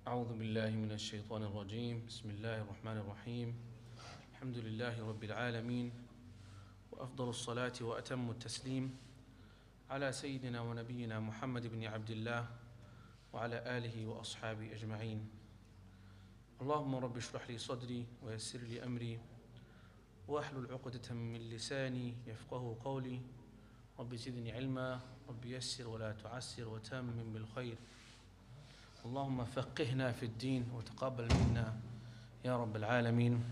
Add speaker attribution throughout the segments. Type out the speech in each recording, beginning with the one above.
Speaker 1: أعوذ بالله من الشيطان الرجيم بسم الله الرحمن الرحيم الحمد لله رب العالمين وأفضل الصلاة وأتم التسليم على سيدنا ونبينا محمد بن عبد الله وعلى آله وأصحابه أجمعين اللهم رب اشرح لي صدري ويسر لي أمري واحلل عقدة من لساني يفقه قولي رب زدني علما رب يسر ولا تعسر وتمم بالخير اللهم فقهنا في الدين وتقبل منا يا رب العالمين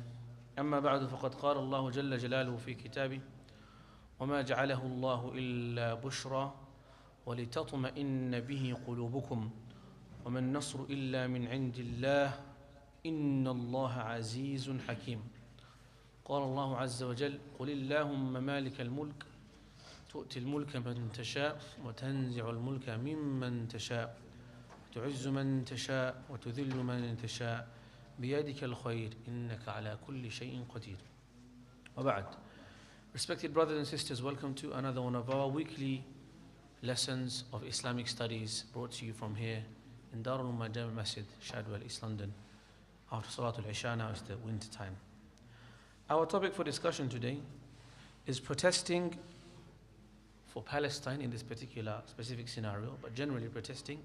Speaker 1: أما بعد فقد قال الله جل جلاله في كتابه وما جعله الله إلا بشرى ولتطمئن به قلوبكم وما النصر إلا من عند الله إن الله عزيز حكيم قال الله عز وجل قل اللهم مالك الملك تؤتي الملك من تشاء وتنزع الملك ممن تشاء تعز من تشاء وتذل من تشاء بيدك الخير إنك على كل شيء قدير وبعد. Respected brothers and sisters, welcome to another one of our weekly lessons of Islamic studies brought to you from here in Darul Masjid, Shadwell, East London. After Salatul Isha, now it's the winter time. Our topic for discussion today is protesting for Palestine in this particular specific scenario, but generally protesting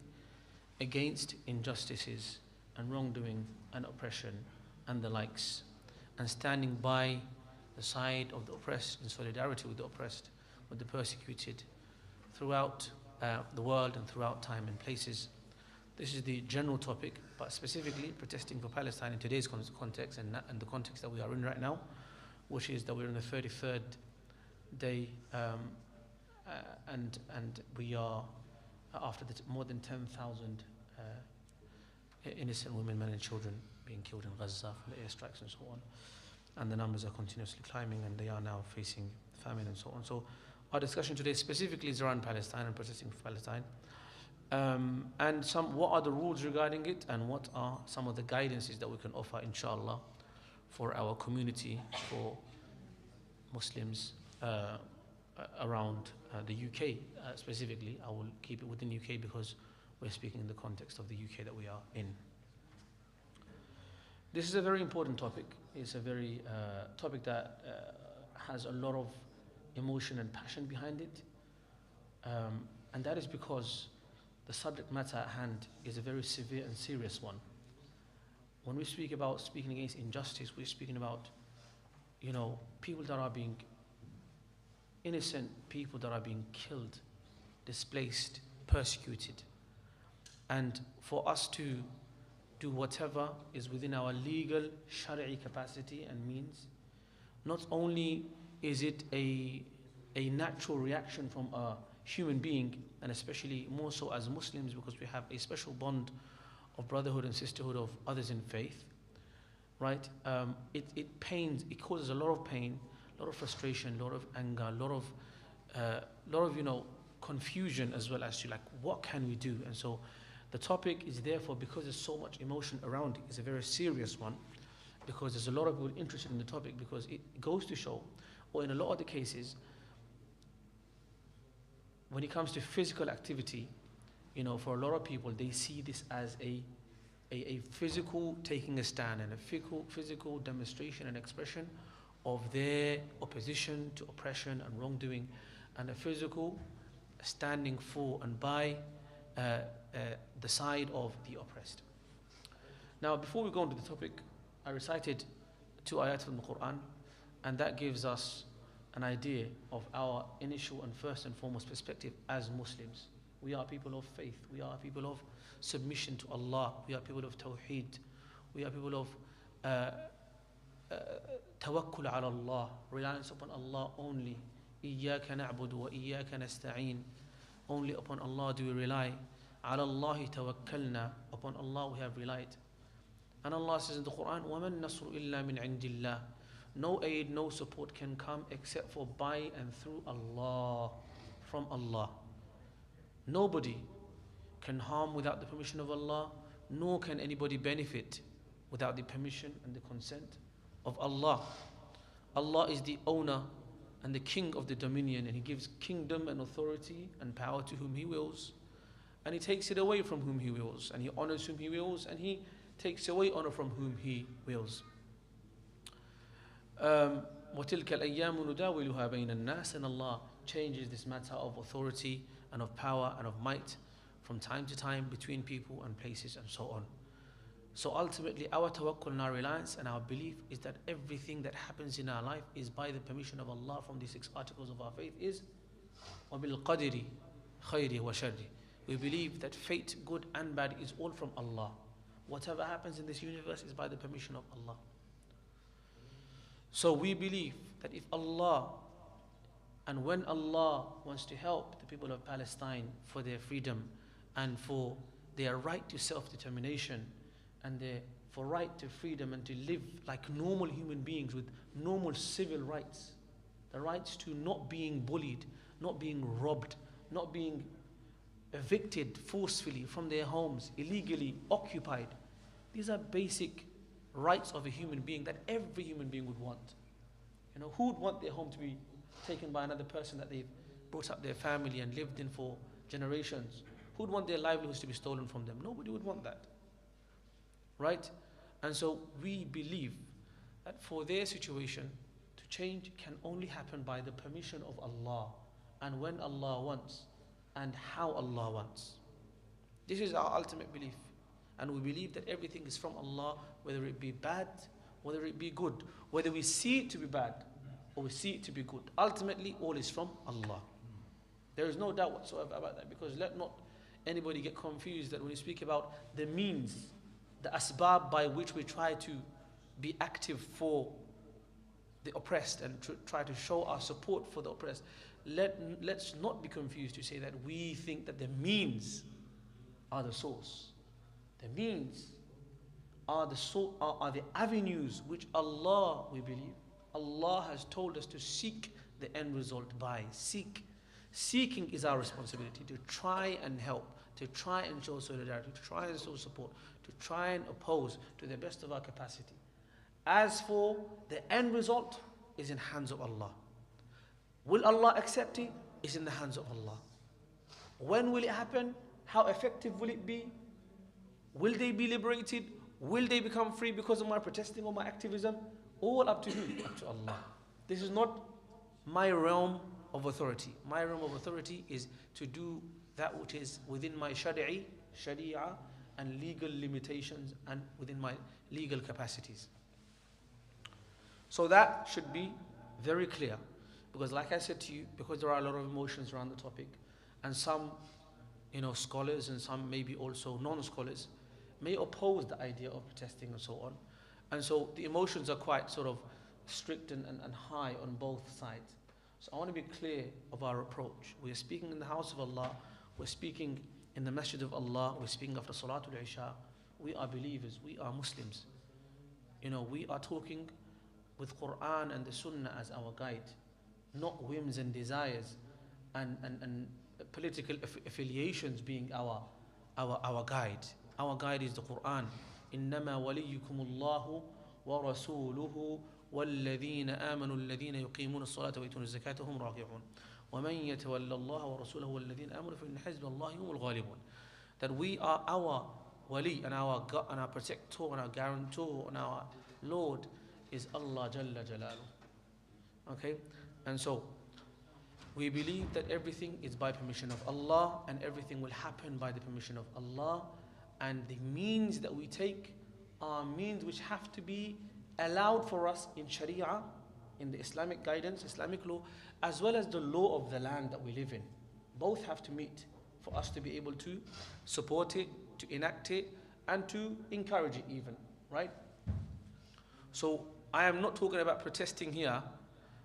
Speaker 1: against injustices and wrongdoing and oppression and the likes, and standing by the side of the oppressed in solidarity with the oppressed, with the persecuted throughout the world and throughout time and places. This is the general topic, but specifically protesting for Palestine in today's context and the context that we are in right now, which is that we're in the 33rd day and we are after more than 10,000 innocent women, men and children being killed in Gaza from the airstrikes and so on. And the numbers are continuously climbing and they are now facing famine and so on. So our discussion today specifically is around Palestine and protesting for Palestine. And what are the rules regarding it and what are some of the guidances that we can offer, inshallah, for our community, for Muslims around the UK specifically. I will keep it within UK because we're speaking in the context of the UK that we are in. This is a very important topic. It's a very topic that has a lot of emotion and passion behind it. And that is because the subject matter at hand is a very severe and serious one. When we speak about speaking against injustice, we're speaking about, people that are being innocent, people that are being killed, displaced, persecuted. And for us to do whatever is within our legal shari'i capacity and means, not only is it a natural reaction from a human being, and especially more so as Muslims because we have a special bond of brotherhood and sisterhood of others in faith, right? It causes a lot of pain, a lot of frustration, a lot of anger, a lot of confusion as well as to what can we do? And so the topic is therefore, because there's so much emotion around it, is a very serious one, because there's a lot of people interested in the topic, because it goes to show, or in a lot of the cases, when it comes to physical activity, for a lot of people, they see this as a physical taking a stand and a physical demonstration and expression of their opposition to oppression and wrongdoing, and a physical standing for and by the side of the oppressed. Now, before we go into the topic, I recited 2 ayat from the Quran, and that gives us an idea of our initial and first and foremost perspective as Muslims. We are people of faith. We are people of submission to Allah. We are people of tawheed. We are people of tawakkul ala Allah, reliance upon Allah only. إِيَّاكَ نَعْبُدُ وَإِيَّاكَ نَسْتَعِينُ. Only upon Allah do we rely. عَلَى اللَّهِ تَوَكَّلْنَا. Upon Allah we have relied. And Allah says in the Quran, وَمَا النَّصْرُ إِلَّا مِنْ عِنْدِ اللَّهِ. No aid, no support can come except for by and through Allah, from Allah. Nobody can harm without the permission of Allah, nor can anybody benefit without the permission and the consent of Allah. Allah is the owner and the king of the dominion, and He gives kingdom and authority and power to whom He wills. and He takes it away from whom He wills, and He honors whom He wills, and He takes away honor from whom He wills. وَتِلْكَ الْأَيَّامُ نُدَاوِلُهَا بَيْنَ النَّاسِ, and Allah changes this matter of authority and of power and of might from time to time between people and places and so on. So ultimately our tawakkul and our reliance and our belief is that everything that happens in our life is by the permission of Allah. From the 6 articles of our faith is وَبِالْقَدِرِ خَيْرِ وَشَرِّ. We believe that fate, good and bad, is all from Allah. Whatever happens in this universe is by the permission of Allah. So we believe that if Allah, and when Allah wants to help the people of Palestine for their freedom and for their right to self-determination and their for right to freedom and to live like normal human beings with normal civil rights, the rights to not being bullied, not being robbed, not being evicted forcefully from their homes, illegally occupied. These are basic rights of a human being that every human being would want. You know, who would want their home to be taken by another person that they've brought up their family and lived in for generations? Who would want their livelihoods to be stolen from them? Nobody would want that. Right? And so we believe that for their situation to change can only happen by the permission of Allah, and when Allah wants and how Allah wants. This is our ultimate belief. And we believe that everything is from Allah, whether it be bad, whether it be good, whether we see it to be bad or we see it to be good. Ultimately, all is from Allah. There is no doubt whatsoever about that, because let not anybody get confused that when we speak about the means, the asbab by which we try to be active for the oppressed and try to show our support for the oppressed, let's not be confused to say that we think that the means are the source. The means are the avenues which Allah, we believe, Allah has told us to seek the end result by. Seeking is our responsibility, to try and help, to try and show solidarity, to try and show support, to try and oppose to the best of our capacity. As for the end result, is in hands of Allah. Will Allah accept it? Is in the hands of Allah. When will it happen? How effective will it be? Will they be liberated? Will they become free because of my protesting or my activism? All up to who? Up to Allah. This is not my realm of authority. My realm of authority is to do that which is within my sharia and legal limitations and within my legal capacities. So that should be very clear. Because like I said to you, because there are a lot of emotions around the topic, and some, scholars and some maybe also non-scholars may oppose the idea of protesting and so on. And so the emotions are quite sort of strict and high on both sides. So I want to be clear of our approach. We are speaking in the house of Allah, we're speaking in the masjid of Allah, we're speaking after Salatul Isha. We are believers, we are Muslims. We are talking with Quran and the Sunnah as our guide, not whims and desires and political affiliations being our guide. Our guide is the Quran. إنما وليكم الله ورسوله والذين آمنوا الذين يقيمون الصلاة ويؤتون الزكاة هم راكعون ومن يتولى الله ورسوله والذين آمنوا فإن حزب الله هم الغالبون. That we are our wali and our God and our protector and our guarantor and our Lord is Allah Jalla Jalaluhu. Okay, and so we believe that everything is by permission of Allah and everything will happen by the permission of Allah. And the means that we take are means which have to be allowed for us in Sharia, in the Islamic guidance, Islamic law, as well as the law of the land that we live in. Both have to meet for us to be able to support it, to enact it, and to encourage it even, right? So I am not talking about protesting here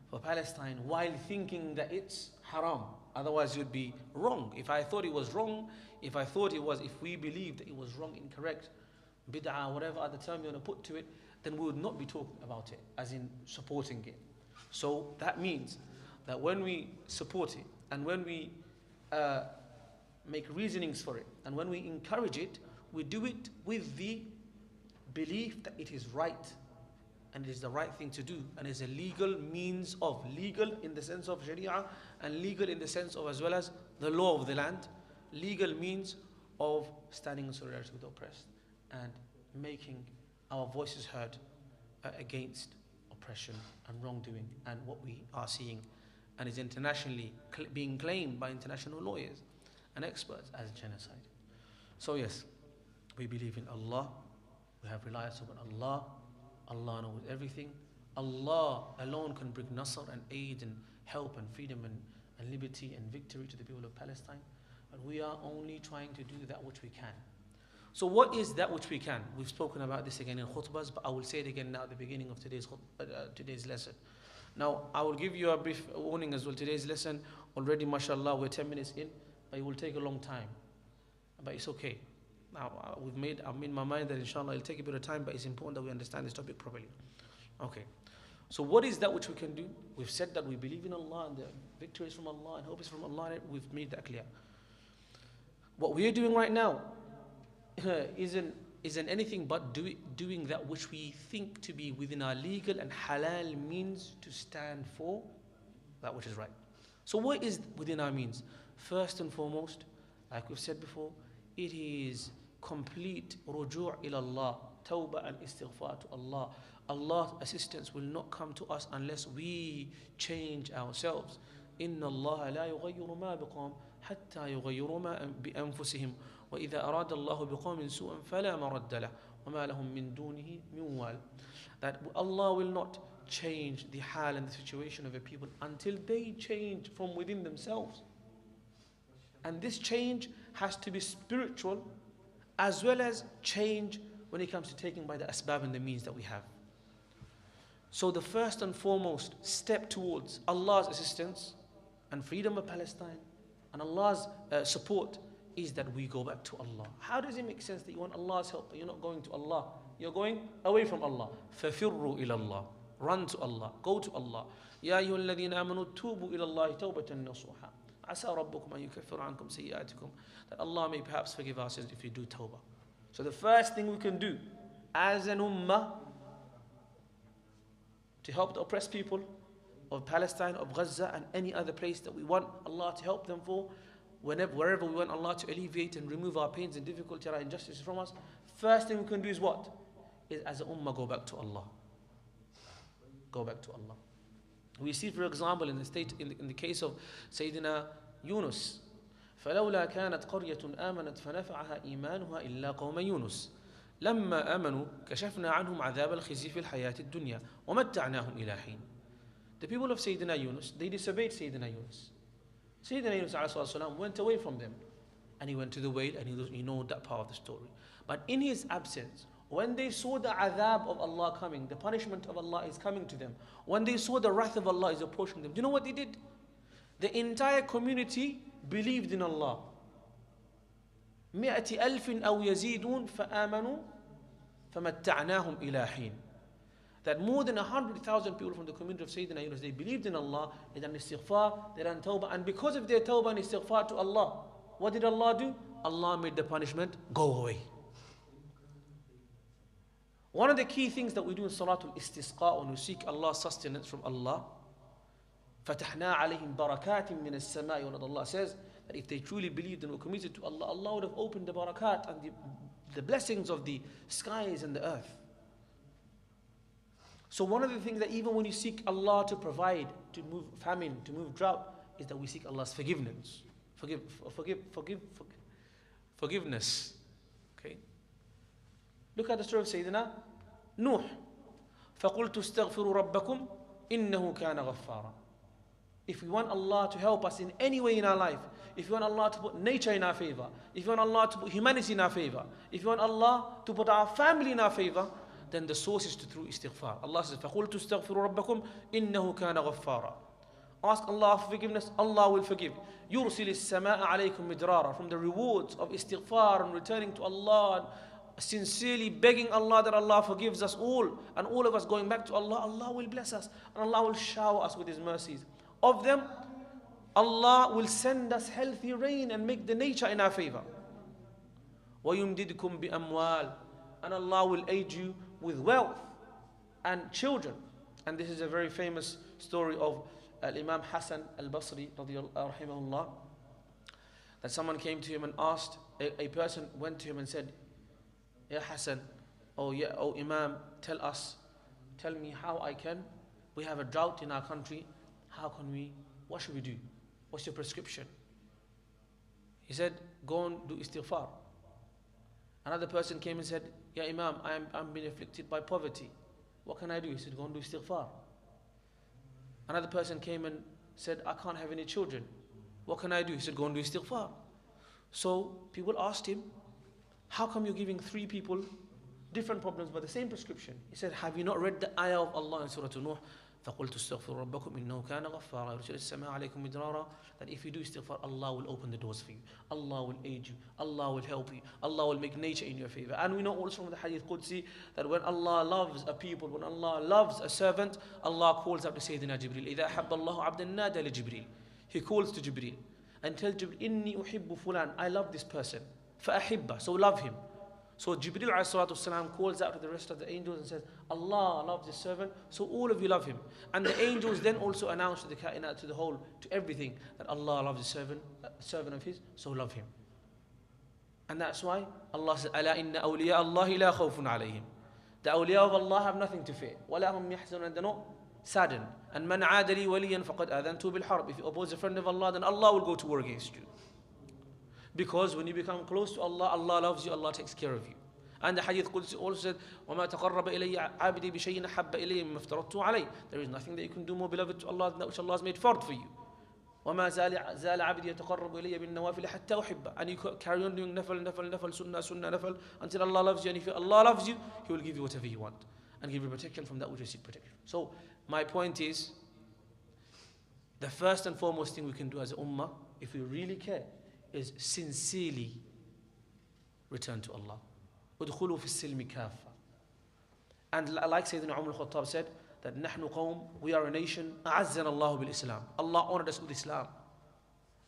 Speaker 1: for Palestine while thinking that it's haram. Otherwise you'd be wrong. If I thought it was wrong, if we believed that it was wrong, incorrect, bid'ah, whatever other term you want to put to it, then we would not be talking about it, as in supporting it. So that means that when we support it, and when we make reasonings for it, and when we encourage it, we do it with the belief that it is right, and it is the right thing to do, and is a legal means of, legal in the sense of Sharia, and legal in the sense of as well as the law of the land, legal means of standing in solidarity with the oppressed and making our voices heard against oppression and wrongdoing and what we are seeing and is internationally being claimed by international lawyers and experts as genocide. So yes, we believe in Allah, we have reliance upon Allah, Allah knows everything. Allah alone can bring nasr and aid and help and freedom and liberty and victory to the people of Palestine. But we are only trying to do that which we can. So what is that which we can? We've spoken about this again in khutbahs, but I will say it again now at the beginning of today's lesson. Now, I will give you a brief warning as well. Today's lesson, already, mashallah, we're 10 minutes in, but it will take a long time. But it's okay. Now, I've made my mind that inshallah it'll take a bit of time, but it's important that we understand this topic properly. Okay. So what is that which we can do? We've said that we believe in Allah and the victory is from Allah and hope is from Allah. We've made that clear. What we are doing right now isn't anything but doing that which we think to be within our legal and halal means to stand for that which is right. So what is within our means? First and foremost, like we've said before, it is complete ruju' ila Allah, tawbah and istighfar to Allah. Allah's assistance will not come to us unless we change ourselves. Inna Allah la yughayyiru ma biqawm hatta yughayyiru ma bi anfusihim wa idha arada Allah biqawmin su'an fala maradda lahu wa ma lahum min dunihi min wal. That Allah will not change the hal and the situation of a people until they change from within themselves. And this change has to be spiritual as well as change when it comes to taking by the asbab and the means that we have. So the first and foremost step towards Allah's assistance and freedom of Palestine and Allah's support is that we go back to Allah. How does it make sense that you want Allah's help but you're not going to Allah? You're going away from Allah. فَفِرُّوا إِلَى اللَّهِ. Run to Allah. Go to Allah. يَا أَيُّهَا الَّذِينَ آمَنُوا تُوبُوا إِلَى اللَّهِ تَوْبَةً نَصُوحًا عَسَى رَبُّكُمْ أَن يُكَفِّرَ عَنْكُمْ سَيِّئَاتِكُمْ. That Allah may perhaps forgive our sins if you do tawbah. So the first thing we can do as an ummah to help the oppressed people of Palestine, of Gaza and any other place that we want Allah to help them for, wherever we want Allah to alleviate and remove our pains and difficulty and our injustices from us, first thing we can do is what? Is as an ummah go back to Allah. Go back to Allah. We see, for example, in the case of Sayyidina Yunus, فَلَوْلَا كَانَتْ قَرْيَةٌ آمَنَتْ فَنَفَعَهَا إِيمَانُهَا إِلَّا قَوْمَ يُونُس لما آمنوا كشفنا عنهم عذاب الخزي في الحياة الدنيا ومتعناهم إلى حين. The people of Sayyidina Yunus, they disobeyed Sayyidina Yunus. Sayyidina Yunus ﷺ went away from them and he went to the whale, and you know that part of the story. But in his absence, when they saw the adhab of Allah coming, the punishment of Allah is coming to them, when they saw the wrath of Allah is approaching them, do you know what they did? The entire community believed in Allah. 100,000 أو يزيدون فآمنوا فَمَتَّعْنَاهُمْ إِلَى حِينٍ. That more than 100,000 people from the community of Sayyidina Yunus, they believed in Allah, they done istighfar, they done tawbah, and because of their tawbah and istighfar to Allah, what did Allah do? Allah made the punishment go away. One of the key things that we do in Salatul Istisqa when we seek Allah's sustenance from Allah, فَتَحْنَا عَلَيْهِمْ بَرَكَاتٍ مِّنَ السَّمَاءِ. When Allah says that if they truly believed and were committed to Allah, Allah would have opened the barakat and the blessings of the skies and the earth. So one of the things that even when you seek Allah to provide, to move famine, to move drought, is that we seek Allah's forgiveness. Forgiveness. Okay. Look at the story of Sayyidina Nuh. فَقُلْتُ اسْتَغْفِرُوا رَبَّكُمْ إِنَّهُ كَانَ غَفَّارًا. If we want Allah to help us in any way in our life, if you want Allah to put nature in our favor, if you want Allah to put humanity in our favor, if you want Allah to put our family in our favor, then the source is through istighfar. Allah says, فَقُلْتُ اسْتَغْفِرُوا رَبَّكُمْ إِنَّهُ كَانَ غَفَّارًا. Ask Allah for forgiveness, Allah will forgive. يُرْسِلِ السَّمَاءَ عَلَيْكُمْ مِدْرَارًا. From the rewards of istighfar and returning to Allah, and sincerely begging Allah that Allah forgives us all, and all of us going back to Allah, Allah will bless us, and Allah will shower us with His mercies. Of them, Allah will send us healthy rain and make the nature in our favor. وَيُمْدِدْكُمْ بِأَمْوَالٍ. And Allah will aid you with wealth and children. And this is a very famous story of Imam Hassan al-Basri rahimahullah, that someone came to him and asked a person went to him and said, Ya Hassan, oh Imam, tell me how I can, we have a drought in our country, what should we do? What's your prescription? He said, go and do istighfar. Another person came and said, Ya Imam, I'm being afflicted by poverty. What can I do? He said, go and do istighfar. Another person came and said, I can't have any children. What can I do? He said, go and do istighfar. So people asked him, how come you're giving three people different problems but the same prescription? He said, have you not read the ayah of Allah in Surah Nuh? فَقُلْتُ اسْتَغْفِرُوا رَبَّكُمْ إِنَّهُ كَانَ غَفَّارًا يُرْسِلِ السَّمَاءَ عَلَيْكُمْ مِدْرَارًا. That if you do istighfar, Allah will open the doors for you. Allah will aid you. Allah will help you. Allah will make nature in your favor. And we know also from the Hadith Qudsi that when Allah loves a people, when Allah loves a servant, Allah calls out to Sayyidina Jibreel. إِذَا أَحَبَّ اللَّهُ عَبْدًا نَادَى لِجِبْرِيلٍ. He calls to Jibreel and tells Jibreel, إِنِّي أُحِبُّ فُلَانٍ, I love this person. فَأَحِبَّ, so love him. So Jibreel ﷺ calls out to the rest of the angels and says, Allah loves this servant, so all of you love him. And the angels then also announce to the kainat, to the whole, to everything, that Allah loves the servant of his, so love him. And that's why Allah says, أَلَا إِنَّ أَوْلِيَاءَ اللَّهِ لَا خَوْفٌ عَلَيْهِمْ. The awliya of Allah have nothing to fear. وَلَا هُمْ يَحْزَنُونَ, and they're not saddened. And مَنْ عَادَ لِي وَلِيًّا فَقَدْ آذَنْتُهُ بِالْحَرْبِ. If you oppose a friend of Allah, then Allah will go to war against you. Because when you become close to Allah, Allah loves you, Allah takes care of you. And the Hadith Qudsi also said, وَمَا تَقَرَّبَ إِلَيَّ عَبْدِي بِشَيْءٍ أَحَبَّ إِلَيَّ مِمَّا افْتَرَضْتُ عَلَيْهِ. There is nothing that you can do more beloved to Allah than that which Allah has made fard for you. وَمَا زَالَ عَبْدِي يَتَقَرَّبُ إِلَيَّ بِالنَّوَافِلِ حَتَّى أُحِبَّ. And you carry on doing nafal, sunnah, nafal, until Allah loves you. And if Allah loves you, He will give you whatever you want and give you protection from that which you seek protection. So my point is, the first and foremost thing we can do as a ummah, if we really care, is sincerely return to Allah. udkhulu fi silmi kaffa. And like Sayyidina Umar al-Khattab said, that نحن قوم, we are a nation, أعزنا الله بالإسلام. Allah honored us with Islam.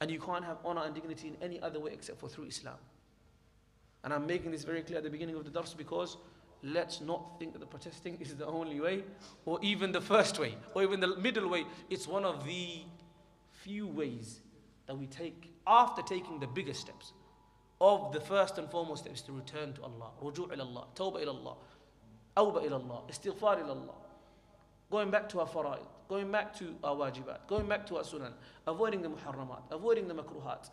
Speaker 1: And you can't have honor and dignity in any other way except for through Islam. And I'm making this very clear at the beginning of the dars because let's not think that the protesting is the only way, or even the first way, or even the middle way. It's one of the few ways that we take after taking the biggest steps. Of the first and foremost steps to return to Allah, ruju' ila Allah, tawbah ila Allah, awbah ila Allah, istighfar ila Allah, going back to our fara'id, going back to our wajibat, going back to our sunan, avoiding the muharramat, avoiding the makruhat,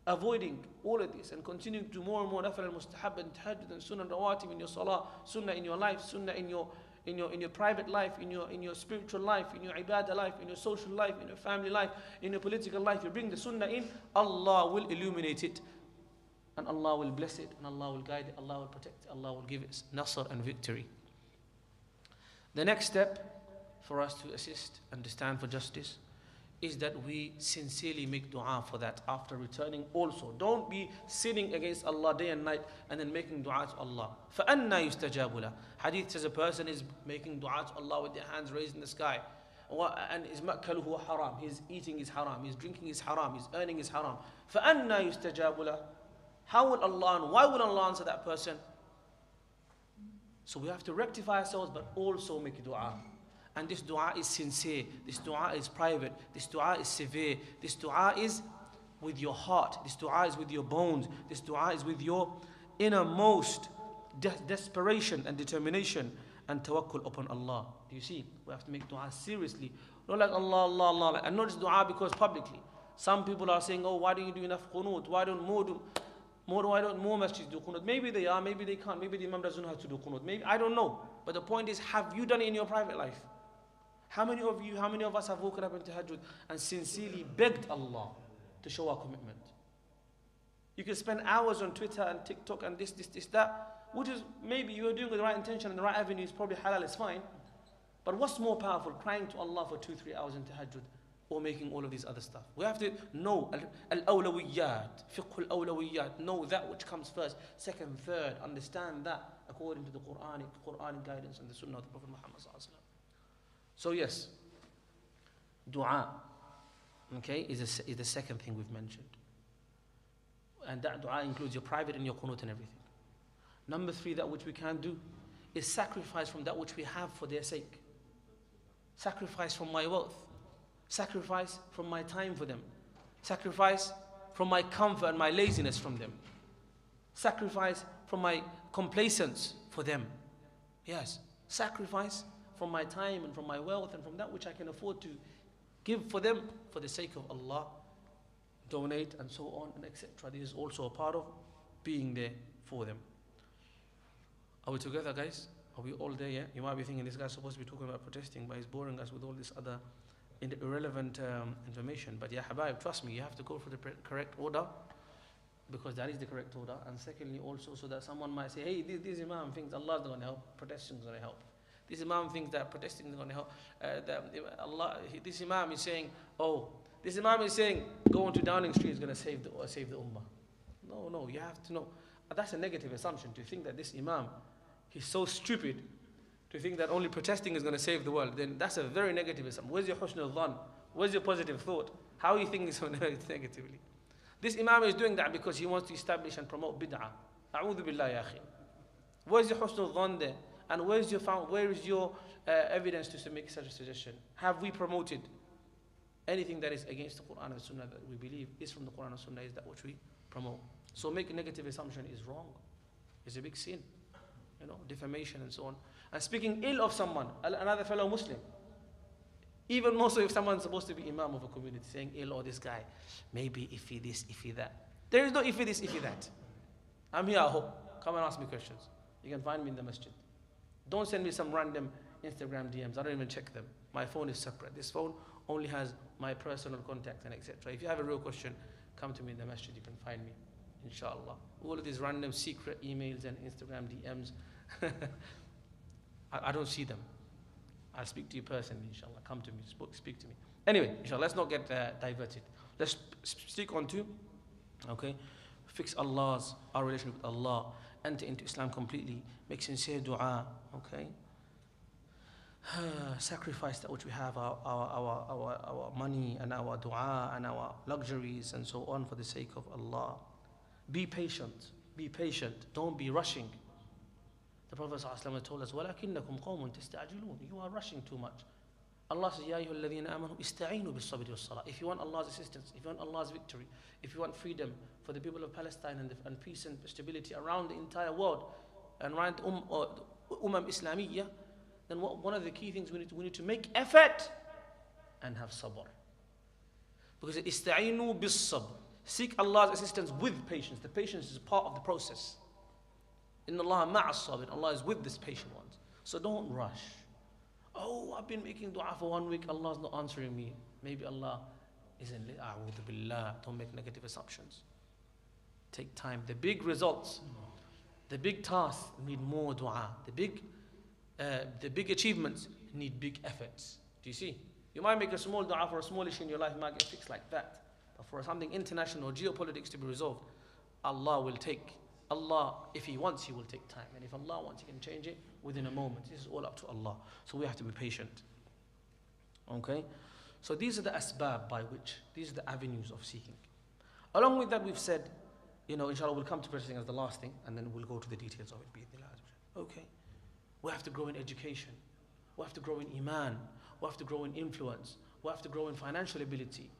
Speaker 1: avoiding all of this, and continuing to do more and more nafal al-mustahab and tahajjud and sunnah rawatib in your salah, sunnah in your life, sunnah in your private life, in your spiritual life, in your ibadah life, in your social life, in your family life, in your political life. You bring the sunnah in, Allah will illuminate it. And Allah will bless it, and Allah will guide it, Allah will protect it, Allah will give it nasr and victory. The next step for us to assist and to stand for justice is that we sincerely make dua for that after returning also. Don't be sinning against Allah day and night and then making dua to Allah. فَأَنَّا يُسْتَجَابُ لَهُ. Hadith says a person is making dua to Allah with their hands raised in the sky. And his ma'kaluhu haram, his eating is haram, his drinking is haram, his earning is haram. فَأَنَّا يُسْتَجَابُ لَهُ. How will Allah and why will Allah answer that person? So we have to rectify ourselves but also make dua. And this dua is sincere, this dua is private, this dua is severe, this dua is with your heart, this dua is with your bones, this dua is with your innermost desperation and determination and tawakkul upon Allah. Do you see? We have to make dua seriously. Not like Allah, Allah, Allah, and not just dua because publicly. Some people are saying, oh, why don't you do enough qunut? Why don't more masjids do qunut? Maybe they are, maybe they can't, maybe the imam doesn't know how to do qunut. Maybe, I don't know. But the point is, have you done it in your private life? How many of us have woken up in tahajjud and sincerely begged Allah to show our commitment? You can spend hours on Twitter and TikTok and this, that, which is maybe you are doing with the right intention and the right avenue is probably halal, it's fine. But what's more powerful, crying to Allah for 2-3 hours in tahajjud or making all of these other stuff? We have to know al-awlawiyat, fiqh al-awlawiyat, know that which comes first, second, third, understand that according to the Quranic guidance and the sunnah of the Prophet Muhammad sallallahu alaihi wasallam. So yes, dua, okay, is the second thing we've mentioned. And that dua includes your private and your qunut and everything. Number 3, that which we can do is sacrifice from that which we have for their sake. Sacrifice from my wealth. Sacrifice from my time for them. Sacrifice from my comfort and my laziness from them. Sacrifice from my complacence for them. Yes, sacrifice from my time and from my wealth and from that which I can afford to give for them for the sake of Allah. Donate and so on and etc. This is also a part of being there for them. Are we together, guys? Are we all there? Yeah. You might be thinking this guy's supposed to be talking about protesting, but he's boring us with all this other irrelevant information. But yeah, Habaib, trust me, you have to go for the correct order, because that is the correct order. And secondly, also so that someone might say, hey, this Imam thinks Allah is going to help, protesting is going to help. This Imam thinks that protesting is going to help. This Imam is saying, this Imam is saying going to Downing Street is going to save the Ummah. No, you have to know. That's a negative assumption, to think that this Imam, he's so stupid to think that only protesting is going to save the world. Then that's a very negative assumption. Where's your husn al-dhan? Where's your positive thought? How are you thinking so negatively? This Imam is doing that because he wants to establish and promote bid'ah. A'udhu billahi ya akhi. Where's your husn al-dhan there? And where is your evidence to make such a suggestion? Have we promoted anything that is against the Quran and Sunnah that we believe is from the Quran and Sunnah? Is that what we promote? So make a negative assumption is wrong. It's a big sin. Defamation and so on. And speaking ill of someone, another fellow Muslim. Even more so if someone's supposed to be imam of a community, saying ill of this guy, maybe iffy this, iffy that. There is no iffy this, iffy that. I'm here, I hope. Come and ask me questions. You can find me in the masjid. Don't send me some random Instagram DMs. I don't even check them. My phone is separate. This phone only has my personal contacts and etc. If you have a real question, come to me in the masjid. You can find me, inshallah. All of these random secret emails and Instagram DMs, I don't see them. I'll speak to you personally, inshallah. Come to me, speak to me. Anyway, inshallah, let's not get diverted. Let's stick on to, fix our relation with Allah, enter into Islam completely, make sincere dua, sacrifice that which we have, our money and our dua and our luxuries and so on for the sake of Allah. Be patient, don't be rushing. The Prophet ﷺ told us, وَلَكِنَّكُمْ قَوْمٌ تَسْتَعْجِلُونَ. You are rushing too much. Allah says, يَا أَيُّهَا الَّذِينَ آمَنُوا اسْتَعِينُوا بِالصَّبْرِ وَالصَّلَاةِ. If you want Allah's assistance, if you want Allah's victory, if you want freedom for the people of Palestine and peace and stability around the entire world and around Ummah Islamiyya, then one of the key things we need to make effort and have sabr. Because استعينوا بالصبر. Seek Allah's assistance with patience. The patience is part of the process. Inna Allah ma'as sabir. Allah is with this patient ones. So don't rush. I've been making dua for 1 week. Allah's not answering me. Maybe Allah isn't. A'udhu billah. Don't make negative assumptions. Take time. The big results, the big tasks need more dua. The big achievements need big efforts. Do you see? You might make a small dua for a small issue in your life, it might get fixed like that. But for something international or geopolitics to be resolved, Allah, if He wants, He will take time. And if Allah wants, He can change it within a moment. This is all up to Allah. So we have to be patient. So these are the asbab by which, these are the avenues of seeking. Along with that, we've said, inshallah, we'll come to practicing as the last thing, and then we'll go to the details of it. We have to grow in education. We have to grow in iman. We have to grow in influence. We have to grow in financial ability,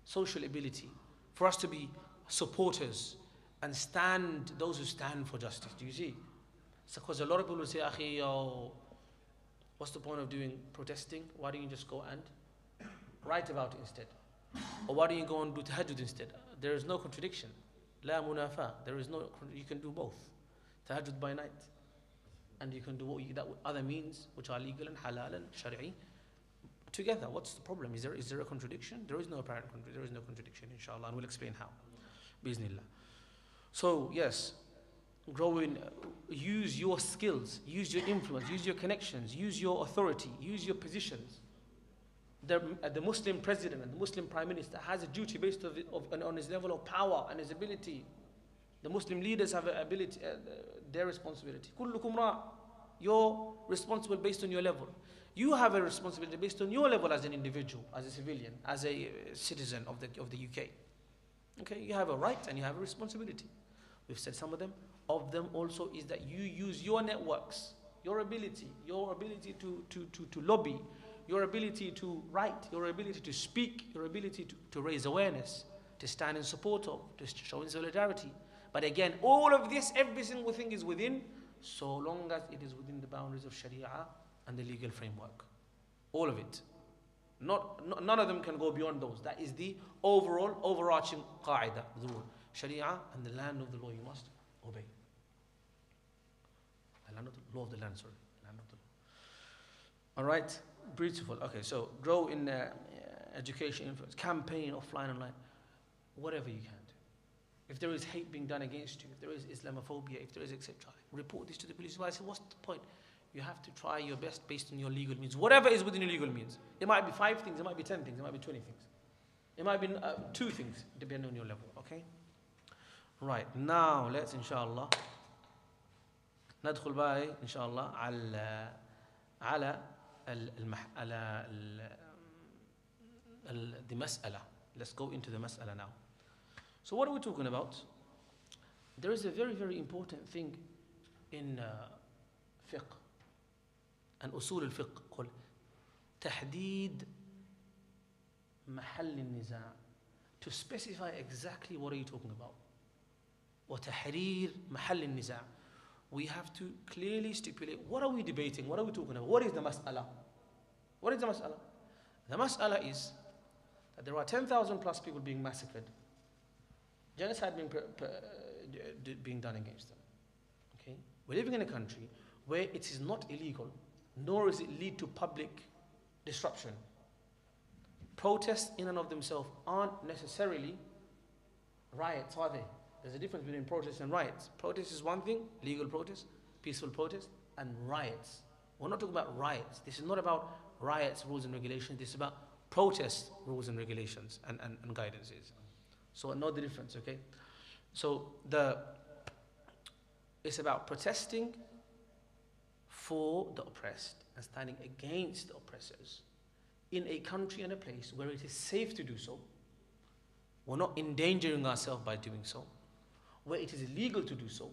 Speaker 1: social ability, for us to be supporters and those who stand for justice. Do you see? Because a lot of people will say, Akhi, what's the point of doing protesting? Why don't you just go and write about it instead? Or why don't you go and do tahajjud instead? There is no contradiction. La munafa. You can do both. Tahajjud by night. And you can do that with other means which are legal and halal and shari'i together. What's the problem? Is there a contradiction? There is no apparent contradiction. There is no contradiction, inshallah, and we'll explain how. Bismillah. So yes, grow in, use your skills, use your influence, use your connections, use your authority, use your positions. The Muslim president and the Muslim prime minister has a duty based on his level of power and his ability. The Muslim leaders have an ability, their responsibility. Kullukum ra. You're responsible based on your level. You have a responsibility based on your level as an individual, as a civilian, as a citizen of the UK. You have a right and you have a responsibility. We've said some of them. Of them also is that you use your networks, your ability to lobby, your ability to write, your ability to speak, your ability to raise awareness, to stand in support of, to show in solidarity. But again, all of this, every single thing is within, so long as it is within the boundaries of Sharia and the legal framework. All of it. None of them can go beyond those. That is the overall, overarching qaida, the rule. Sharia and the land of the law, you must obey. The land of the law of the land, sorry. Land of the law. All right, beautiful. Okay, so grow in education, influence, campaign, offline, online, whatever you can do. If there is hate being done against you, if there is Islamophobia, if there is etc., report this to the police. I say, what's the point? You have to try your best based on your legal means. Whatever is within your legal means. It might be 5 things, it might be 10 things, it might be 20 things. It might be 2 things, depending on your level, okay? Right, now let's inshallah ندخل بقى إن شاء الله على the mas'ala. Let's go into the mas'ala now. So what are we talking about? There is a very, very important thing in fiqh and usul al-fiqh called تحديد محل النزاع, to specify exactly what are you talking about. وتحرير محل النزاع. We have to clearly stipulate what are we debating, what are we talking about, what is the mas'ala? What is the mas'ala? The mas'ala is that there are 10,000 plus people being massacred, genocide being done against them. Okay? We're living in a country where it is not illegal, nor does it lead to public disruption. Protests in and of themselves aren't necessarily riots, are they? There's a difference between protests and riots. Protest is one thing, legal protest, peaceful protest, and riots. We're not talking about riots. This is not about riots, rules and regulations. This is about protest rules and regulations and guidances. So know the difference, okay? So it's about protesting for the oppressed and standing against the oppressors in a country and a place where it is safe to do so. We're not endangering ourselves by doing so. Where it is illegal to do so,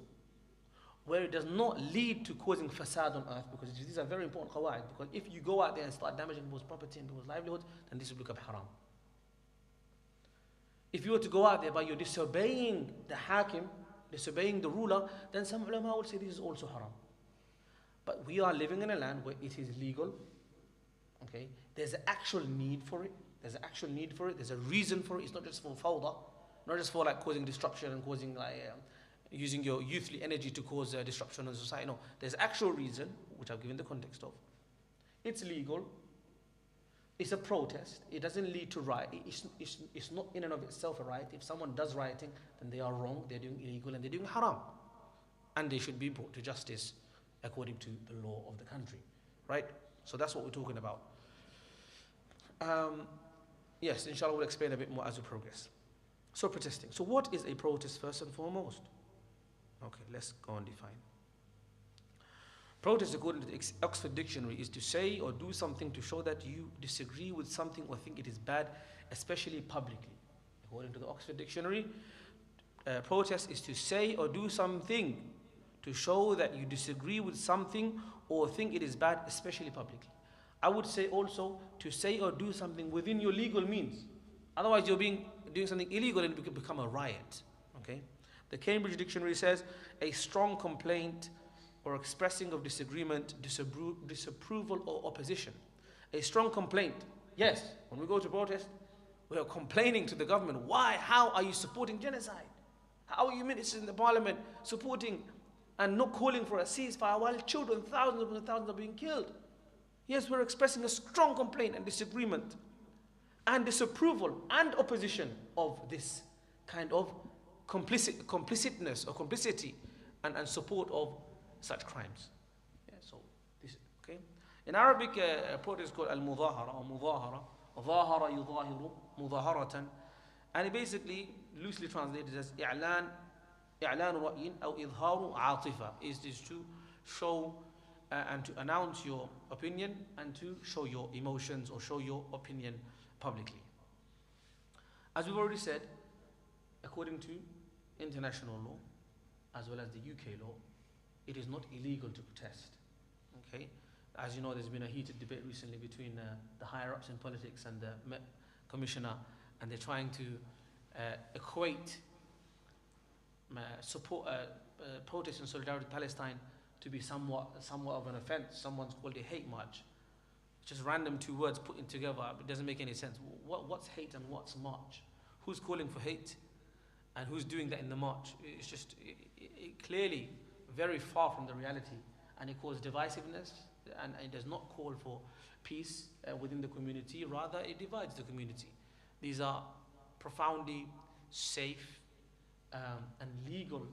Speaker 1: where it does not lead to causing fasad on earth, because these are very important qawaid, because if you go out there and start damaging people's property and people's livelihoods, then this will become haram. If you were to go out there but you're disobeying the hakim, disobeying the ruler, then some ulama will say this is also haram. But we are living in a land where it is legal, okay? There's an actual need for it, there's a reason for it, it's not just for fawda, not just for like causing disruption and causing like using your youthly energy to cause disruption in society. No, there's actual reason, which I've given the context of. It's legal. It's a protest. It doesn't lead to riot. It's not in and of itself a riot. If someone does rioting, then they are wrong. They're doing illegal and they're doing haram, and they should be brought to justice according to the law of the country, right? So that's what we're talking about. Yes, inshallah, we'll explain a bit more as we progress. So protesting. So what is a protest first and foremost? Okay, let's go and define. Protest, according to the Oxford Dictionary, is to say or do something to show that you disagree with something or think it is bad, especially publicly. According to the Oxford Dictionary, protest is to say or do something to show that you disagree with something or think it is bad, especially publicly. I would say also to say or do something within your legal means. Otherwise, you're doing something illegal and it could become a riot. Okay? The Cambridge Dictionary says a strong complaint or expressing of disagreement, disapproval or opposition. A strong complaint. Yes, when we go to protest, we are complaining to the government. Why? How are you supporting genocide? How are you ministers in the parliament supporting and not calling for a ceasefire while children, thousands upon thousands, are being killed? Yes, we're expressing a strong complaint and disagreement and disapproval and opposition of this kind of complicitness or complicity and support of such crimes. Yeah, so this, okay. In Arabic, a protest is called al-mudahara or mudahara. ظاهر يظاهر مظاهرة, and it basically loosely translated as إعلان رأي أو إظهار عاطفة, is to show and to announce your opinion and to show your emotions or show your opinion publicly. As we've already said, according to international law as well as the UK law, it is not illegal to protest. Okay, as you know, there's been a heated debate recently between the higher ups in politics and the Met Commissioner, and they're trying to equate support protest in solidarity with Palestine to be somewhat of an offense. Someone's called a hate march. Just random two words put in together. It doesn't make any sense. What's hate and what's march? Who's calling for hate and who's doing that in the march? It's just clearly very far from the reality, and it causes divisiveness, and it does not call for peace within the community. Rather, it divides the community. These are profoundly safe and legal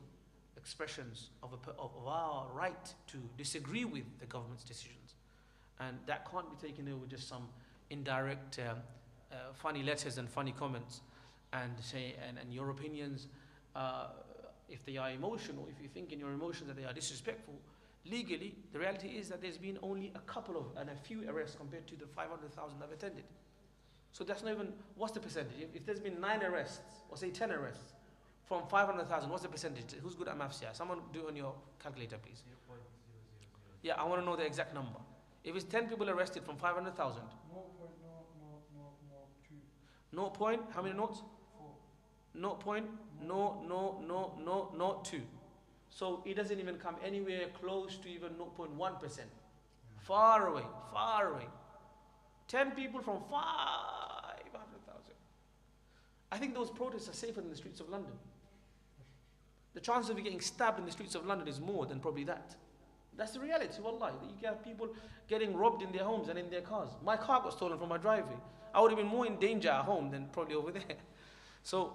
Speaker 1: expressions of our right to disagree with the government's decisions, and that can't be taken away with just some indirect funny letters and funny comments and your opinions. If they are emotional, if you think in your emotions that they are disrespectful, legally the reality is that there's been only a few arrests compared to the 500,000 that have attended. So that's not even, what's the percentage? If there's been 9 arrests, or say 10 arrests, from 500,000, what's the percentage? Who's good at maths here? Someone do it on your calculator, please.
Speaker 2: 0.000.
Speaker 1: Yeah, I want to know the exact number. If it's 10 people arrested from 500,000. 0 point, how many notes?
Speaker 2: 4.
Speaker 1: 0.00002. So it doesn't even come anywhere close to even 0.1%. Far away, far away. 10 people from 500,000. I think those protests are safer than the streets of London. The chances of you getting stabbed in the streets of London is more than probably that. That's the reality, wallahi. You have people getting robbed in their homes and in their cars. My car got stolen from my driveway. I would have been more in danger at home than probably over there. So,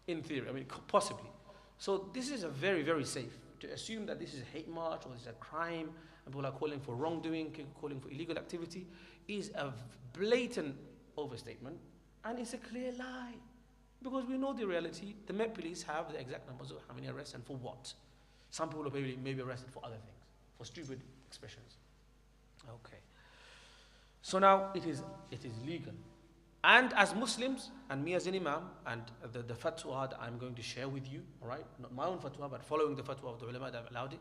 Speaker 1: in theory, I mean, possibly. So this is a very, very safe. To assume that this is a hate march or this is a crime and people are calling for wrongdoing, calling for illegal activity, is a blatant overstatement, and it's a clear lie. Because we know the reality. The Met Police have the exact numbers of how many arrests and for what. Some people are maybe arrested for other things, for stupid expressions. Okay. So now it is legal. And as Muslims, and me as an imam, and the fatwa that I'm going to share with you, all right, not my own fatwa, but following the fatwa of the ulama that have allowed it,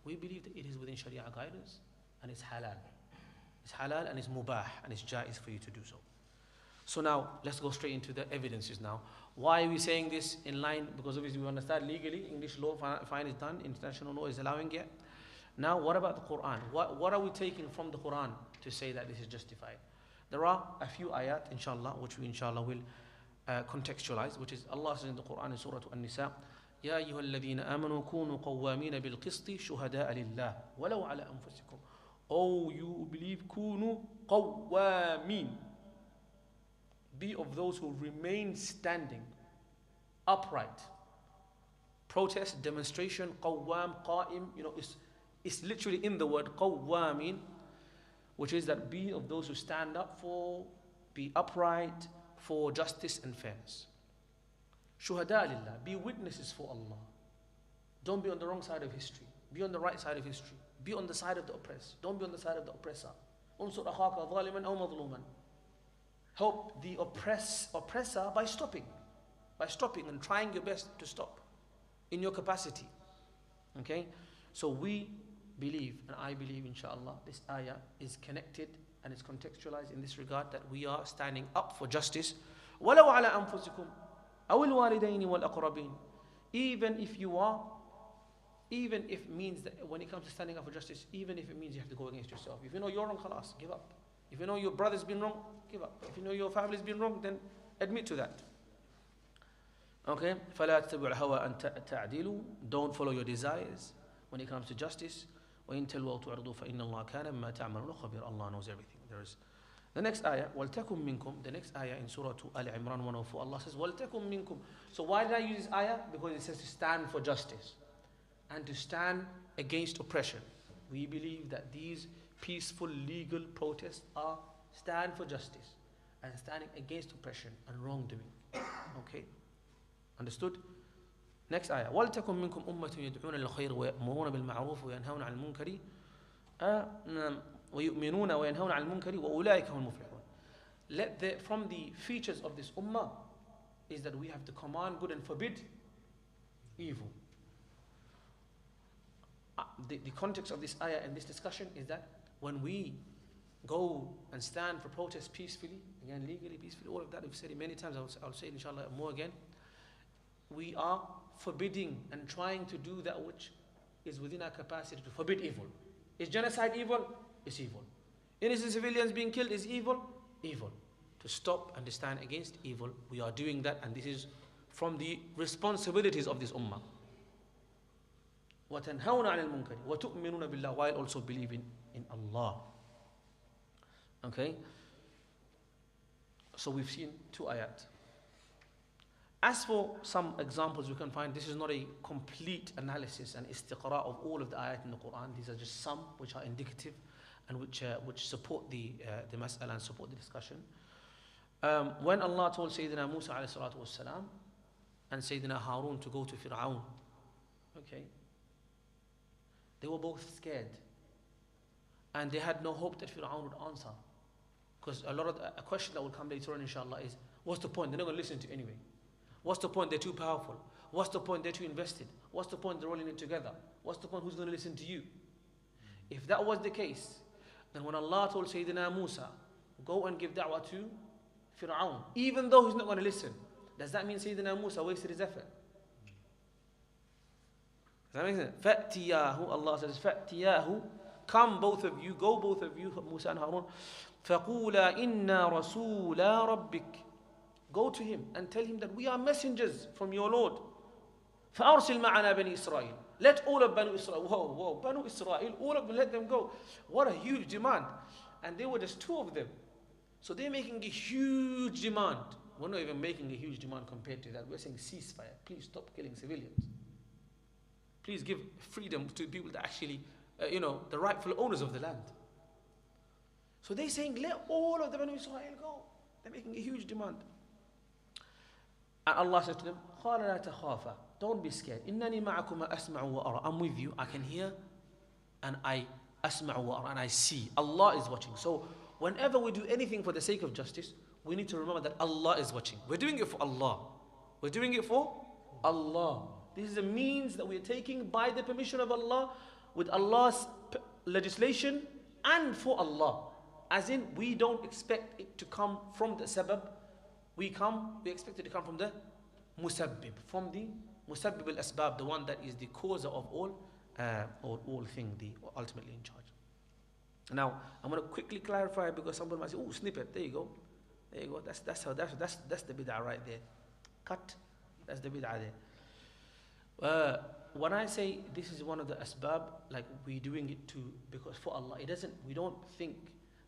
Speaker 1: we believe that it is within Sharia guidance, and it's halal. It's halal and it's mubah, and it's jaiz for you to do so. So now, let's go straight into the evidences now. Why are we saying this in line? Because obviously we understand legally, English law, fine is done, international law is allowing it. Now, what about the Quran? What are we taking from the Quran to say that this is justified? There are a few ayat, inshallah, which we inshallah will contextualize, which is Allah says in the Quran in Surah An-Nisa, يا أيها الذين آمنوا كونوا قوامين بالقسط شهداء لله ولو على أنفسكم. Oh, you believe, كونوا قوامين. Be of those who remain standing, upright. Protest, demonstration, qawwam, qa'im, it's literally in the word qawwamin, which is that be of those who stand up for, be upright for justice and fairness. Shuhada lillah, be witnesses for Allah. Don't be on the wrong side of history. Be on the right side of history. Be on the side of the oppressed. Don't be on the side of the oppressor. Unsur akhaka zaliman aw madluman. Help the oppressor by stopping and trying your best to stop in your capacity. Okay? So we believe, and I believe inshallah, this ayah is connected and is contextualized in this regard, that we are standing up for justice. وَلَوْ عَلَىٰ أَنفُسِكُمْ أَوِ الْوَالِدَيْنِ وَالْأَقْرَبِينَ. Even if it means that when it comes to standing up for justice, even if it means you have to go against yourself. If you know you're wrong, khalas, give up. If you know your brother's been wrong, give up. If you know your family's been wrong, then admit to that. Okay? فَلَا تَتَّبِعُوا الْهَوَىٰ أَن تَعْدِلُوا. Don't follow your desires when it comes to justice. وَإِن تَلْوَوْا تُعْرِضُوا فَإِنَّ اللَّهَ كَانَ مَا تَعْمَلُونَ خَبِيرًا. Allah knows everything. There is the next ayah, وَلْتَكُمْ مِنْكُمْ. The next ayah in Surah Al-Imran 104, Allah says, وَلْتَكُمْ مِنْكُمْ. So why did I use this ayah? Because it says to stand for justice and to stand against oppression. We believe that these peaceful legal protests are stand for justice and standing against oppression and wrongdoing. Okay? Understood? Next ayah. وَلْتَكُمْ مِنْكُمْ أُمَّةٌ يَدْعُونَ لِلْخَيْرِ وَيَأْمُرُونَ بِالْمَعْرُوفِ وَيَنْهَوْنَ عَنِ الْمُنْكَرِ وَيُؤْمِنُونَ وَيَنْهَوْنَ عَنِ الْمُنْكَرِ وَأُولَٰئِكَ هُمُ الْمُفْلِحُونَ. From the features of this ummah is that we have to command good and forbid evil. The context of this ayah and this discussion is that when we go and stand for protest peacefully, again legally, peacefully, all of that, we've said it many times, I'll say it inshallah more again, we are forbidding and trying to do that which is within our capacity to forbid evil. Is genocide evil? It's evil. Innocent civilians being killed is evil? Evil. To stop and to stand against evil, we are doing that, and this is from the responsibilities of this ummah. وَتَنْهَوْنَ عَنِ الْمُنْكَرِ وَتُؤْمِنُونَ بِاللَّهِ, while also believing in Allah. Okay? So we've seen 2 ayat. As for some examples we can find, this is not a complete analysis and istiqra of all of the ayat in the Quran. These are just some which are indicative and which support the mas'ala and support the discussion. When Allah told Sayyidina Musa alayhi salatu wassalam and Sayyidina Harun to go to Fir'aun, okay, they were both scared and they had no hope that Fir'aun would answer, because a question that will come later on inshallah is, what's the point? They're not going to listen to you anyway. What's the point? They're too powerful. What's the point? They're too invested. What's the point? They're rolling it together. What's the point? Who's going to listen to you? If that was the case, then when Allah told Sayyidina Musa, go and give da'wah to Fir'aun, even though he's not going to listen, does that mean Sayyidina Musa wasted his effort? Does that make sense? فَأْتِيَاهُ, Allah says, فَأْتِيَاهُ, come both of you, go both of you, Musa and Harun, فَقُولَا إِنَّا رَسُولَا رَبِّكَ, go to him and tell him that we are messengers from your Lord. فَأَرْسِلْ مَعَنَا بَنِي إِسْرَائِيل, let all of Banu Israel, whoa, Banu Israel, all of them, let them go. What a huge demand. And there were just 2 of them. So they're making a huge demand. We're not even making a huge demand compared to that. We're saying ceasefire. Please stop killing civilians. Please give freedom to people that actually, the rightful owners of the land. So they're saying, let all of the Banu Israel go. They're making a huge demand. And Allah says to them, قَالَ لَا تَخَافَ, don't be scared. إِنَّنِي مَعَكُمَا أَسْمَعُ وَأَرَى, I'm with you, I can hear, and I أَسْمَعُ وَأَرَى, and I see. Allah is watching. So whenever we do anything for the sake of justice, we need to remember that Allah is watching. We're doing it for Allah. We're doing it for Allah. This is a means that we're taking by the permission of Allah, with Allah's legislation, and for Allah. As in, we don't expect it to come from the sabab. We expect it to come from the musabbib, from the musabbib al-asbab, the one that is the causer of all things, the ultimately in charge. Now, I'm going to quickly clarify, because somebody might say, oh, snippet, there you go. There you go. That's the bid'ah right there. Cut. That's the bid'ah there. When I say this is one of the asbab, like we're doing it because for Allah, we don't think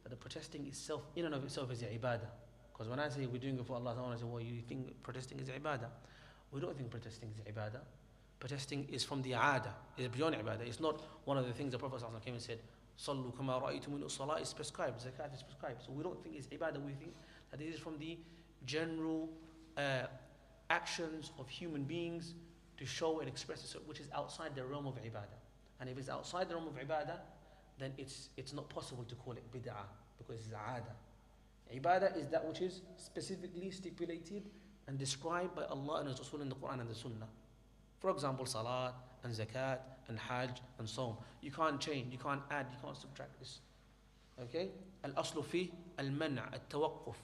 Speaker 1: that the protesting itself, in and of itself, is ibadah. Because when I say we're doing it for Allah, someone say, well, you think protesting is ibadah? We don't think protesting is ibadah. Protesting is from the aada. It's beyond ibadah. It's not one of the things the Prophet came and said, Sallu kama ra'aytumuni, salah is prescribed, zakat is prescribed. So we don't think it's ibadah. We think that this is from the general actions of human beings to show and express itself, which is outside the realm of ibadah. And if it's outside the realm of ibadah, then it's not possible to call it bid'ah, because it's aada. Ibadah is that which is specifically stipulated and described by Allah and His Rasul in the Quran and the Sunnah. For example, salat and zakat and hajj and so on. You can't change, you can't add, you can't subtract this. Okay? Al-aslu fi al-man' al-tawaqquf.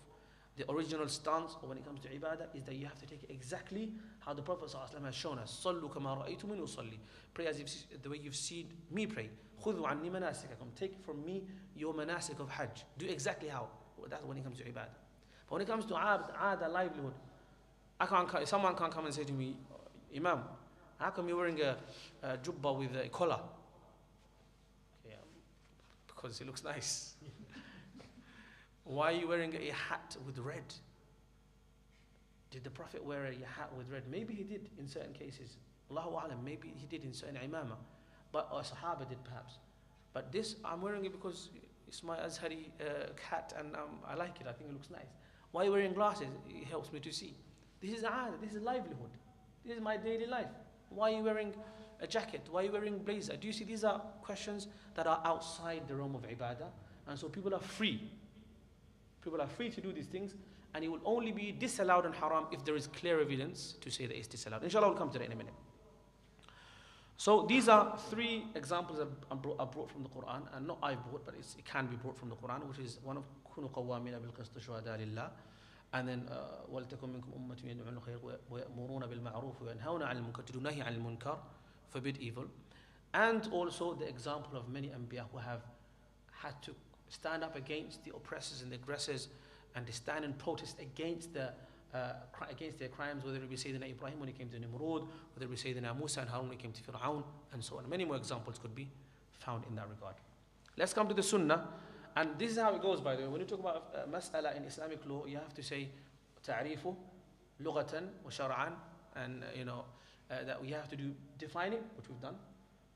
Speaker 1: The original stance when it comes to ibadah is that you have to take it exactly how the Prophet ﷺ has shown us. Sallu kama ra'aytumuni usalli. Pray as if the way you've seen me pray. Khudhu anni manasikakum. Take from me your manasik of hajj. Do exactly how. That's when it comes to ibadah. But when it comes to aada, livelihood, someone can't come and say to me, Imam, how come you're wearing a jubba with a collar? Okay, because it looks nice. Why are you wearing a hat with red? Did the Prophet wear a hat with red? Maybe he did in certain cases. Allahu A'lam, maybe he did in certain imama. But a Sahaba did perhaps. But this, I'm wearing it because it's my Azhari hat and I like it. I think it looks nice. Why are you wearing glasses? It helps me to see. This is aada, this is livelihood. This is my daily life. Why are you wearing a jacket? Why are you wearing blazer? Do you see these are questions that are outside the realm of ibadah? And so people are free. People are free to do these things, and it will only be disallowed and haram if there is clear evidence to say that it's disallowed. Inshallah, we'll come to that in a minute. So these are 3 examples I brought from the Quran, and not I brought, but it can be brought from the Quran, which is one of كُنُوا قَوَّامِينَ بِالْقِسْطِ شُهَدَاءَ لِلَّهِ. And then وَلْتَكُنْ مِنْكُمْ أُمَّةٌ يَدْعُونَ الْخَيْرَ وَيَأْمُرُونَ بِالْمَعْرُوفِ وَيَنْهَوْنَ عَنِ الْمُنكَرِ to do nahi عَنِ الْمُنكَرِ, forbid evil. And also the example of many anbiya who have had to stand up against the oppressors and the aggressors, and to stand in protest against their crimes, whether it be Sayyidina Ibrahim when he came to Nimrud, whether it be Sayyidina Musa and Harun when he came to Fir'aun, and so on. Many more examples could be found in that regard. Let's come to the Sunnah. And this is how it goes, by the way. When you talk about mas'ala in Islamic law, you have to say ta'rifu, lughatan, wa shar'an, and that we have to define it, which we've done.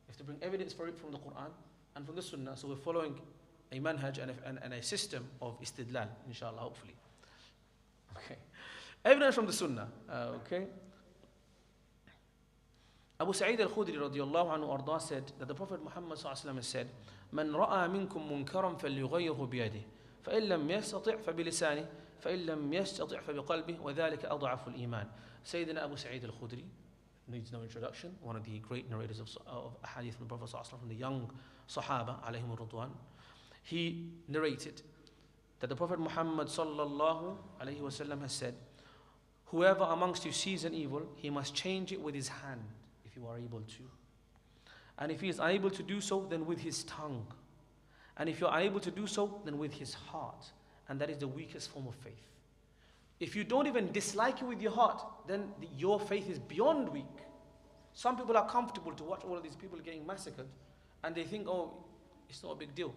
Speaker 1: We have to bring evidence for it from the Quran and from the Sunnah. So we're following a manhaj and a system of istidlal, inshallah, hopefully. Okay. Evidence from the Sunnah. Okay. Abu Sa'id al-Khudri radiyallahu anhu arda said that the Prophet Muhammad sallallahu alaihi wasallam said, "Man ra'a minkum munkaran falyughayyirhu biyadihi, fa in lam yastati' fa bilisanihi, fa in lam yastati' fa biqalbihi, wa dhalika ad'afu al-iman." Sayyidina Abu Sa'id al-Khudri needs no introduction, one of the great narrators of hadith from the Prophet sallallahu alaihi wasallam, from the young Sahaba alayhim ridwan. He narrated that the Prophet Muhammad sallallahu alaihi wasallam has said, "Whoever amongst you sees an evil, he must change it with his hand, if you are able to. And if he is unable to do so, then with his tongue. And if you are unable to do so, then with his heart. And that is the weakest form of faith." If you don't even dislike it with your heart, then your faith is beyond weak. Some people are comfortable to watch all of these people getting massacred, and they think, oh, it's not a big deal.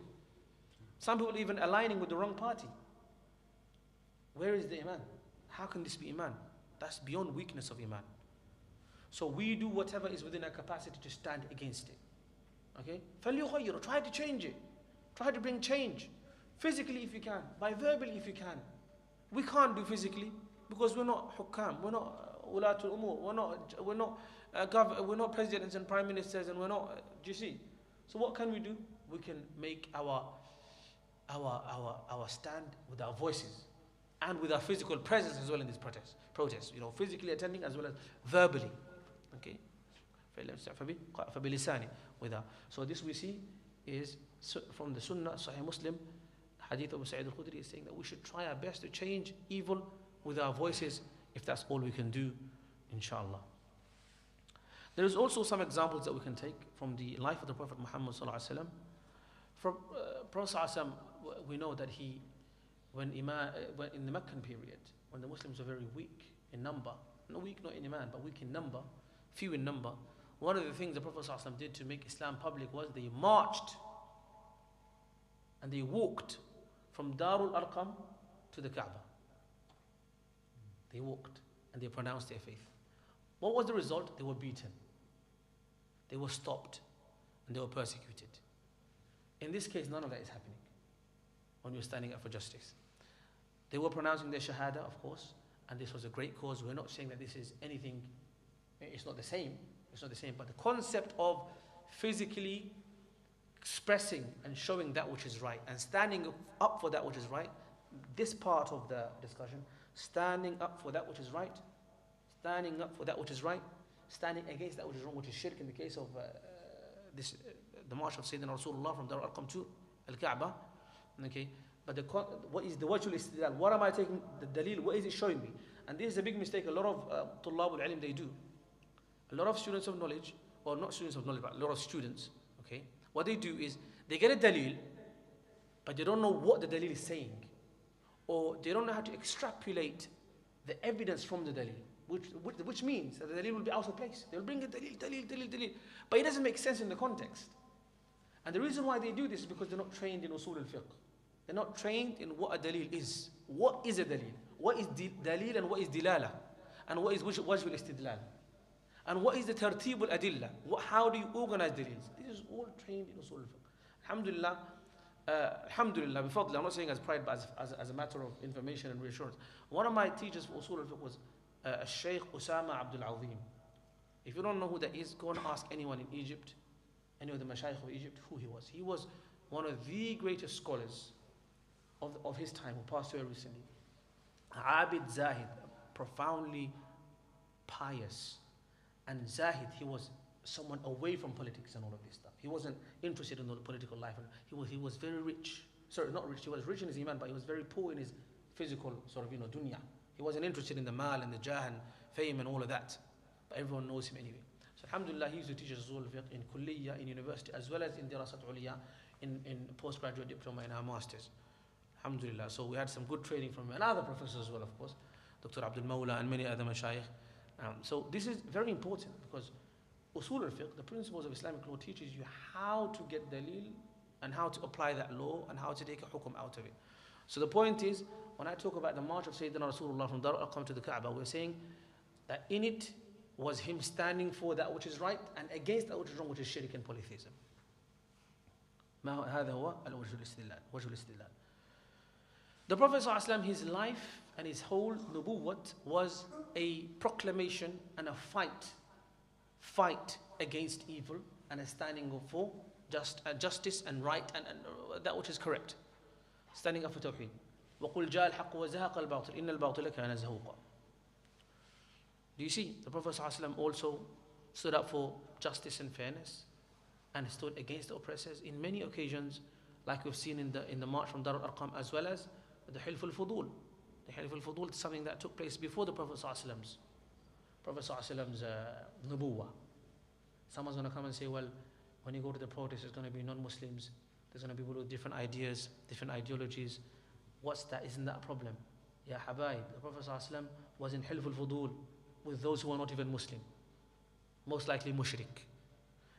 Speaker 1: Some people even aligning with the wrong party. Where is the iman? How can this be iman? That's beyond weakness of iman. So we do whatever is within our capacity to stand against it. Okay? فَلْيُغَيِّرُ, try to change it. Try to bring change. Physically if you can, by verbally if you can. We can't do physically because we're not hukam, we're not ulatul umur, we're not presidents and prime ministers, and we're not, do you see? So what can we do? We can make our stand with our voices and with our physical presence as well in this protest. Physically attending as well as verbally. Okay? So this we see is from the Sunnah, Sahih Muslim, Hadith of Abu Sa'id al-Khudri is saying that we should try our best to change evil with our voices, if that's all we can do, inshallah. There is also some examples that we can take from the life of the Prophet Muhammad sallallahu alaihi wasallam. From Prophet sallallahu alaihi wasallam, we know that when in the Meccan period, when the Muslims were very weak in number, not in iman, but weak in number, few in number, one of the things the Prophet sallallahu alaihi wasallam did to make Islam public was they marched and they walked from Darul Arqam to the Kaaba. They walked and they pronounced their faith. What was the result? They were beaten. They were stopped and they were persecuted. In this case, none of that is happening when you're standing up for justice. They were pronouncing their shahada, of course, and this was a great cause. We're not saying that this is anything, it's not the same, but the concept of physically expressing and showing that which is right and standing up for that which is right, this part of the discussion, standing up for that which is right, standing up for that which is right, standing against that which is wrong, which is shirk in the case of the march of Sayyidina Rasulullah from Darul Arqam to Al-Kaaba. Okay, but what is the wajhul istidlal? What am I taking the dalil? What is it showing me? And this is a big mistake a lot of tullab al-ilm they do. A lot of students of knowledge, or not students of knowledge, but a lot of students, okay, what they do is they get a dalil, but they don't know what the dalil is saying, or they don't know how to extrapolate the evidence from the dalil, which means that the dalil will be out of place. They'll bring a dalil, but it doesn't make sense in the context. And the reason why they do this is because they're not trained in usul al-fiqh. They're not trained in what a dalil is. What is a dalil? What is dalil and what is dilala? And what is wajh al-istidlal? And what is the tartib al-adilla? How do you organize dalils? This is all trained in usul al-fiqh. Alhamdulillah, bifadlillah, I'm not saying as pride, but as a matter of information and reassurance. One of my teachers for usul al-fiqh was Sheikh Usama Abdul Azim. If you don't know who that is, go and ask anyone in Egypt, any of the mashayikh of Egypt, who he was. He was one of the greatest scholars of his time, who passed away recently. Abid Zahid, profoundly pious. And Zahid, he was someone away from politics and all of this stuff. He wasn't interested in the political life. He was very rich. Sorry, not rich. He was rich in his iman, but he was very poor in his physical sort of, dunya. He wasn't interested in the mal and the jah and fame and all of that. But everyone knows him anyway. So alhamdulillah, he used to teach us usul al-fiqh in kulliyah, in university, as well as in dirasat uliya, in postgraduate diploma in our masters. Alhamdulillah. So we had some good training from another professor as well, of course, Dr. Abdul Mawla and many other mashayikh. So this is very important because usul al-fiqh, the principles of Islamic law, teaches you how to get dalil and how to apply that law and how to take a hukum out of it. So the point is, when I talk about the march of Sayyidina Rasulullah from Darul to the Kaaba, we're saying that in it was him standing for that which is right and against that which is wrong, which is shirk and polytheism. هذا هو الوجه الاستدلال. وجه الاستدلال. The Prophet ﷺ, his life and his whole nubuwwat was a proclamation and a fight against evil and a standing up for justice and right and that which is correct. Standing up for tawheed. وَقُلْ جَاءَ الْحَقُّ وَزَهَقَ الْبَاطِلِ إِنَّ الْبَاطِلَ كَانَ زَهُوقًا. Do you see? The Prophet ﷺ also stood up for justice and fairness and stood against the oppressors in many occasions, like we've seen in the march from Darul as well as the Hilf al-Fudul. The Hilf al-Fudul is something that took place before the Prophet ﷺ's nubuwwah. Someone's going to come and say, well, when you go to the protest, there's going to be non-Muslims, there's going to be people with different ideas, different ideologies. What's that? Isn't that a problem? Ya Habaib, the Prophet ﷺ was in Hilf al-Fudul with those who are not even Muslim, most likely mushrik.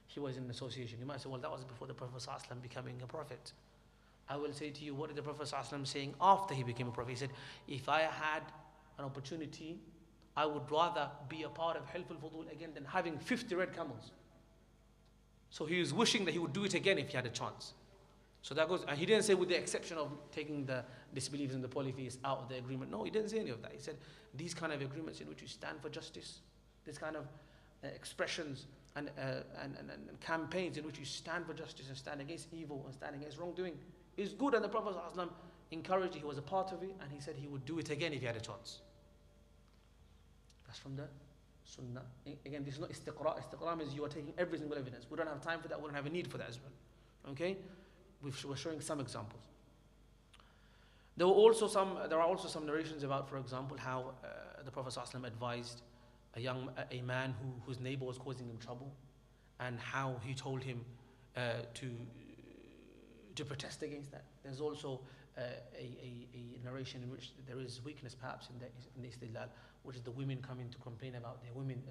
Speaker 1: He was in association. You might say, well, that was before the Prophet ﷺ becoming a prophet. I will say to you, what did the Prophet ﷺ saying after he became a prophet? He said, if I had an opportunity, I would rather be a part of Hilf al-Fudul again than having 50 red camels. So he was wishing that he would do it again if he had a chance. So that goes, and he didn't say with the exception of taking the disbelievers and the polytheists out of the agreement. No, he didn't say any of that. He said these kind of agreements in which you stand for justice, this kind of expressions and campaigns in which you stand for justice and stand against evil and stand against wrongdoing is good. And the Prophet ﷺ encouraged it. He was a part of it, and he said he would do it again if he had a chance. That's from the Sunnah. Again, this is not istiqra'. Istiqra' means you are taking every single evidence. We don't have time for that. We don't have a need for that as well. Okay? We're showing some examples. There are also some narrations about, for example, how the Prophet ﷺ advised a man whose neighbor was causing him trouble, and how he told him to protest against that. There's also a narration in which there is weakness perhaps in the istidlal, which is the women coming to complain about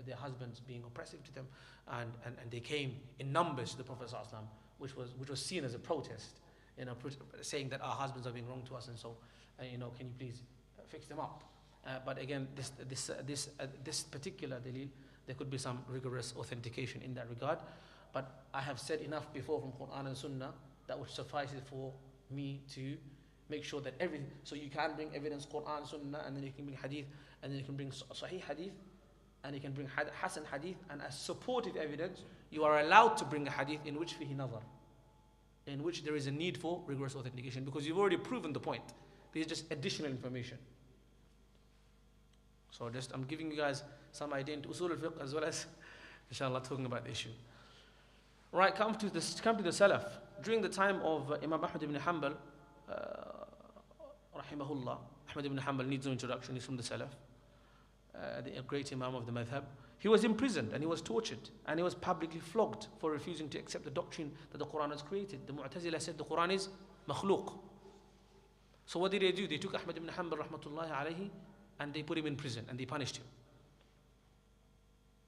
Speaker 1: their husbands being oppressive to them, and they came in numbers to the Prophet ﷺ, which was seen as a protest, saying that our husbands are being wrong to us, and so can you please fix them up? But again, this particular dalil, there could be some rigorous authentication in that regard. But I have said enough before from Quran and Sunnah that would suffice it for me to make sure that everything. So you can bring evidence, Quran, Sunnah, and then you can bring hadith, and then you can bring Sahih hadith, and you can bring Hasan hadith, and as supportive evidence, you are allowed to bring a hadith in which fihi nazar, in which there is a need for rigorous authentication, because you've already proven the point. This is just additional information. So I'm giving you guys some idea into usul al-fiqh as well as, inshallah, talking about the issue. Right, come to the Salaf. During the time of Imam Ahmad ibn Hanbal, rahimahullah, Ahmad ibn Hanbal needs no introduction, he's from the Salaf, the great Imam of the Madhab. He was imprisoned and he was tortured and he was publicly flogged for refusing to accept the doctrine that the Quran has created. The Mu'tazila said the Quran is makhluq. So what did they do? They took Ahmad ibn Hanbal rahmatullahi alayhi and they put him in prison and they punished him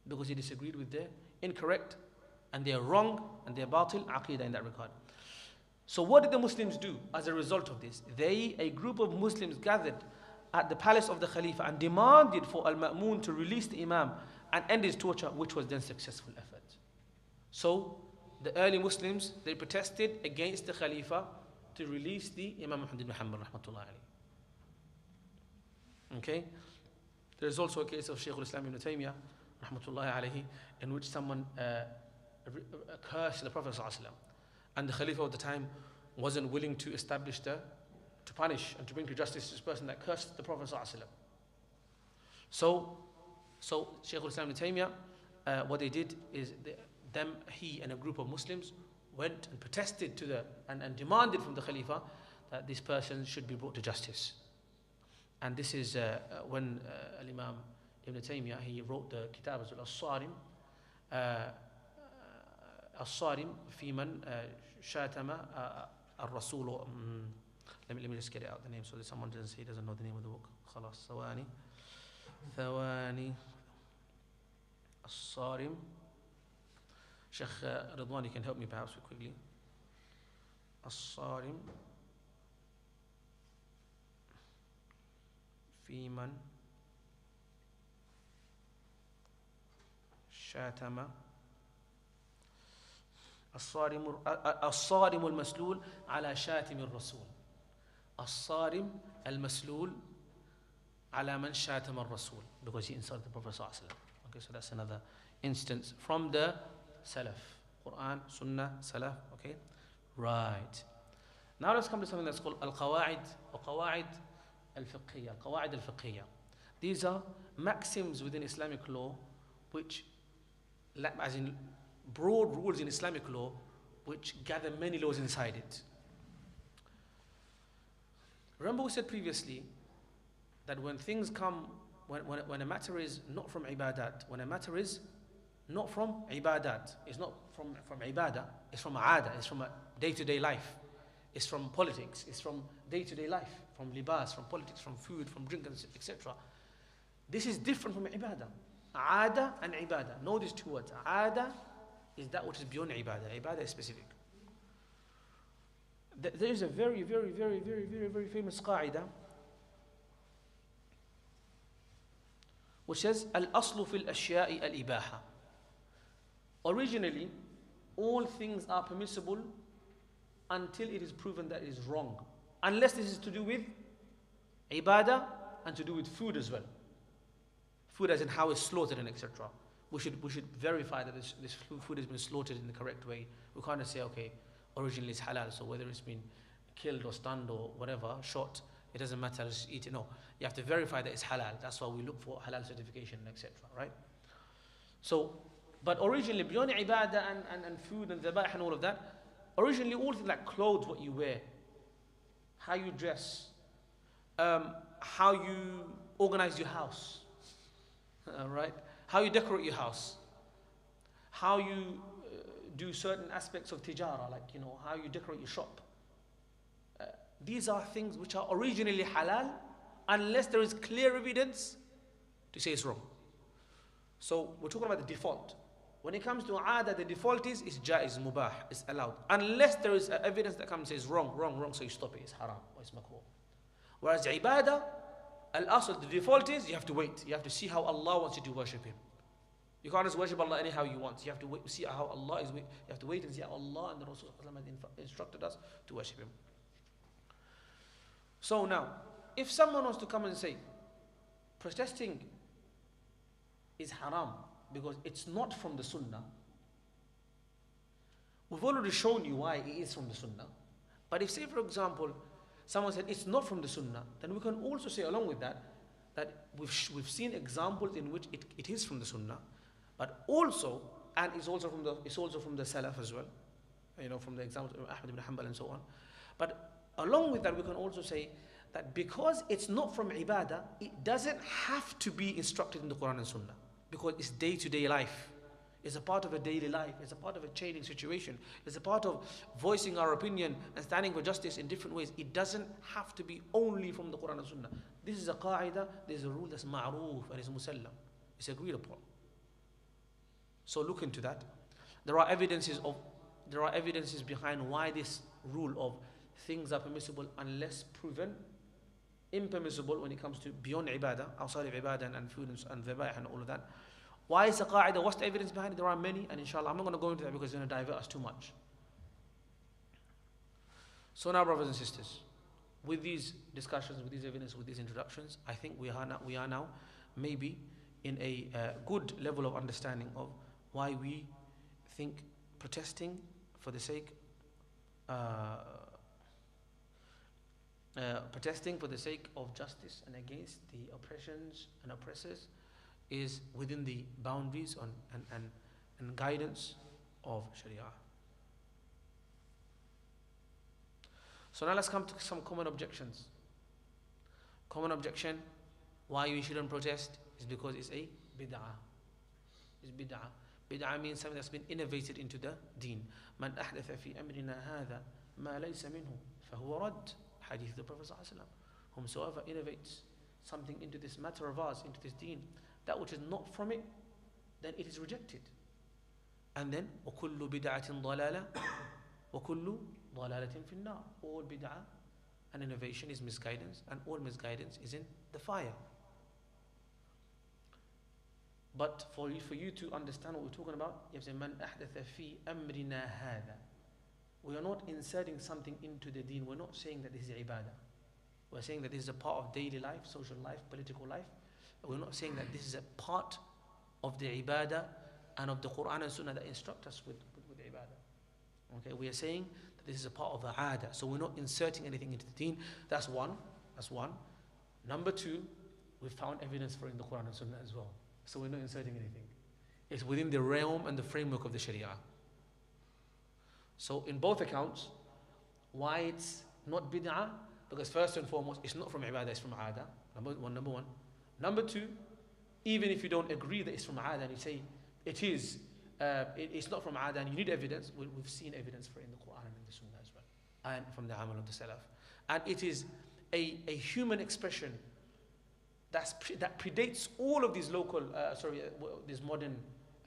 Speaker 1: because he disagreed with their incorrect and their wrong and their batil aqidah in that regard. So what did the Muslims do as a result of this? A group of Muslims gathered at the palace of the Khalifa and demanded for Al-Ma'mun to release the Imam and end his torture, which was then successful effort. So the early Muslims, they protested against the Khalifa to release the Imam Ahmad ibn Hanbal rahmatullahi alayhi. Okay? There's also a case of Shaykh al-Islam ibn Taymiyyah rahmatullahi alayhi, in which someone cursed the Prophet ﷺ, and the Khalifa of the time wasn't willing to establish to punish and to bring to justice this person that cursed the Prophet ﷺ. So Shaykh al-Islam ibn Taymiyyah, what they did is he and a group of Muslims went and protested and demanded from the Khalifa that this person should be brought to justice. And this is when Al-Imam Ibn Taymiyyah, he wrote the Kitab Al-Sarim, Al-Sarim fi man shatama al-Rasul. Let me just get it out, the name, so that someone doesn't say he doesn't know the name of the book. خلاص ثواني الصارم. Sheikh Ridwan, you can help me perhaps quickly. الصارم في من شاتم الصارم المسلول على شاتم الرسول. الصارم المسلول على من شاتم الرسول, because he insulted the Prophet sallallahu alaihi wasallam. Okay, so that's another instance from the Salaf. Quran, Sunnah, Salaf. Okay, right. Now let's come to something that's called Al-Qawa'id or Qawa'id Al-Fiqhiyya. Al-Qawa'id Al-Fiqhiyya. These are maxims within Islamic law, which, as in broad rules in Islamic law, which gather many laws inside it. Remember we said previously that when things come, when a matter is not from ibadat, when a matter is not from ibadat, it's not from ibadah, it's from aada, it's from a day-to-day life, it's from politics, it's from day-to-day life, from libas, from politics, from food, from drink, etc. This is different from ibadah. Aada and ibadah. Know these two words. Aada is that which is beyond ibadah. Ibadah is specific. There is a very famous qaida which says al-aslu fil ashya'i al-ibaha. Originally, all things are permissible until it is proven that it is wrong. Unless this is to do with ibadah and to do with food as well. Food as in how it's slaughtered and etc. We should verify that this food has been slaughtered in the correct way. We can't just say, okay, originally it's halal, so whether it's been killed or stunned or whatever, shot, it doesn't matter, just eat it. No, you have to verify that it's halal. That's why we look for halal certification, etc. Right? So, but originally, beyond ibadah and food and dhabah and all of that, originally all things like clothes, what you wear, how you dress, how you organize your house, right? How you decorate your house, how you do certain aspects of tijara, like, how you decorate your shop. These are things which are originally halal unless there is clear evidence to say it's wrong. So we're talking about the default. When it comes to aada, the default is jaiz, mubah, it's allowed. Unless there is evidence that comes and says wrong, so you stop it, it's haram or it's makruh. Whereas ibadah, al-asl, the default is you have to wait. You have to see how Allah wants you to worship Him. You can't just worship Allah anyhow you want. You have to wait, see how Allah is. You have to wait and see how Allah and the Rasul instructed us to worship Him. So now, if someone wants to come and say, protesting is haram because it's not from the Sunnah, we've already shown you why it is from the Sunnah. But if, say for example, someone said it's not from the Sunnah, then we can also say along with that, that we've seen examples in which it is from the Sunnah, but also, and it's also from the Salaf as well, from the examples of Ahmad ibn Hanbal and so on. But along with that, we can also say that because it's not from ibadah, it doesn't have to be instructed in the Quran and Sunnah, because it's day-to-day life. It's a part of a daily life. It's a part of a changing situation. It's a part of voicing our opinion and standing for justice in different ways. It doesn't have to be only from the Quran and Sunnah. This is a qaida, this is a rule that's ma'roof and it's musallam. It's agreed upon. So look into that. There are evidences behind why this rule of things are permissible unless proven impermissible when it comes to beyond ibadah, outside of ibadah and food and dhabah and all of that. Why is the qaida? What's the evidence behind it? There are many, and inshallah I'm not going to go into that because it's going to divert us too much. So now, brothers and sisters, with these discussions, with these evidence, with these introductions, I think we are now maybe in a good level of understanding of why we think protesting for the sake of justice and against the oppressions and oppressors is within the boundaries and guidance of Sharia. So now let's come to some common objections. Common objection, why you shouldn't protest, is because it's a bid'ah. It's bid'ah. Bid'ah means something that's been innovated into the deen. Man ahdatha fi amrina hadha ma laysa minhu fahuwa rad. Hadith of the Prophet sallallahu alaihi wasallam. Whomsoever innovates something into this matter of ours, into this deen, that which is not from it, then it is rejected. And then وَكُلُّ بِدْعَةٍ ضَلَالَةٍ وَكُلُّ ضَلَالَةٍ فِي النَّارِ. All bid'ah and innovation is misguidance, and all misguidance is in the fire. But for you to understand what we're talking about, you have to say, مَنْ أَحْدَثَ فِي أَمْرِنَا هَذَا. We are not inserting something into the deen. We're not saying that this is ibadah. We're saying that this is a part of daily life, social life, political life. We're not saying that this is a part of the ibadah and of the Quran and Sunnah that instruct us with ibadah. Okay, we are saying that this is a part of the aada. So we're not inserting anything into the deen. That's one. Number two, we found evidence for it in the Quran and Sunnah as well. So we're not inserting anything. It's within the realm and the framework of the Sharia. So in both accounts, why it's not bid'ah? Because first and foremost, it's not from ibadah, it's from aada. Number one. Number two, even if you don't agree that it's from aada and you say it's not from aada and you need evidence, we've seen evidence for it in the Quran and in the Sunnah as well, and from the amal of the Salaf. And it is a human expression that predates all of these these modern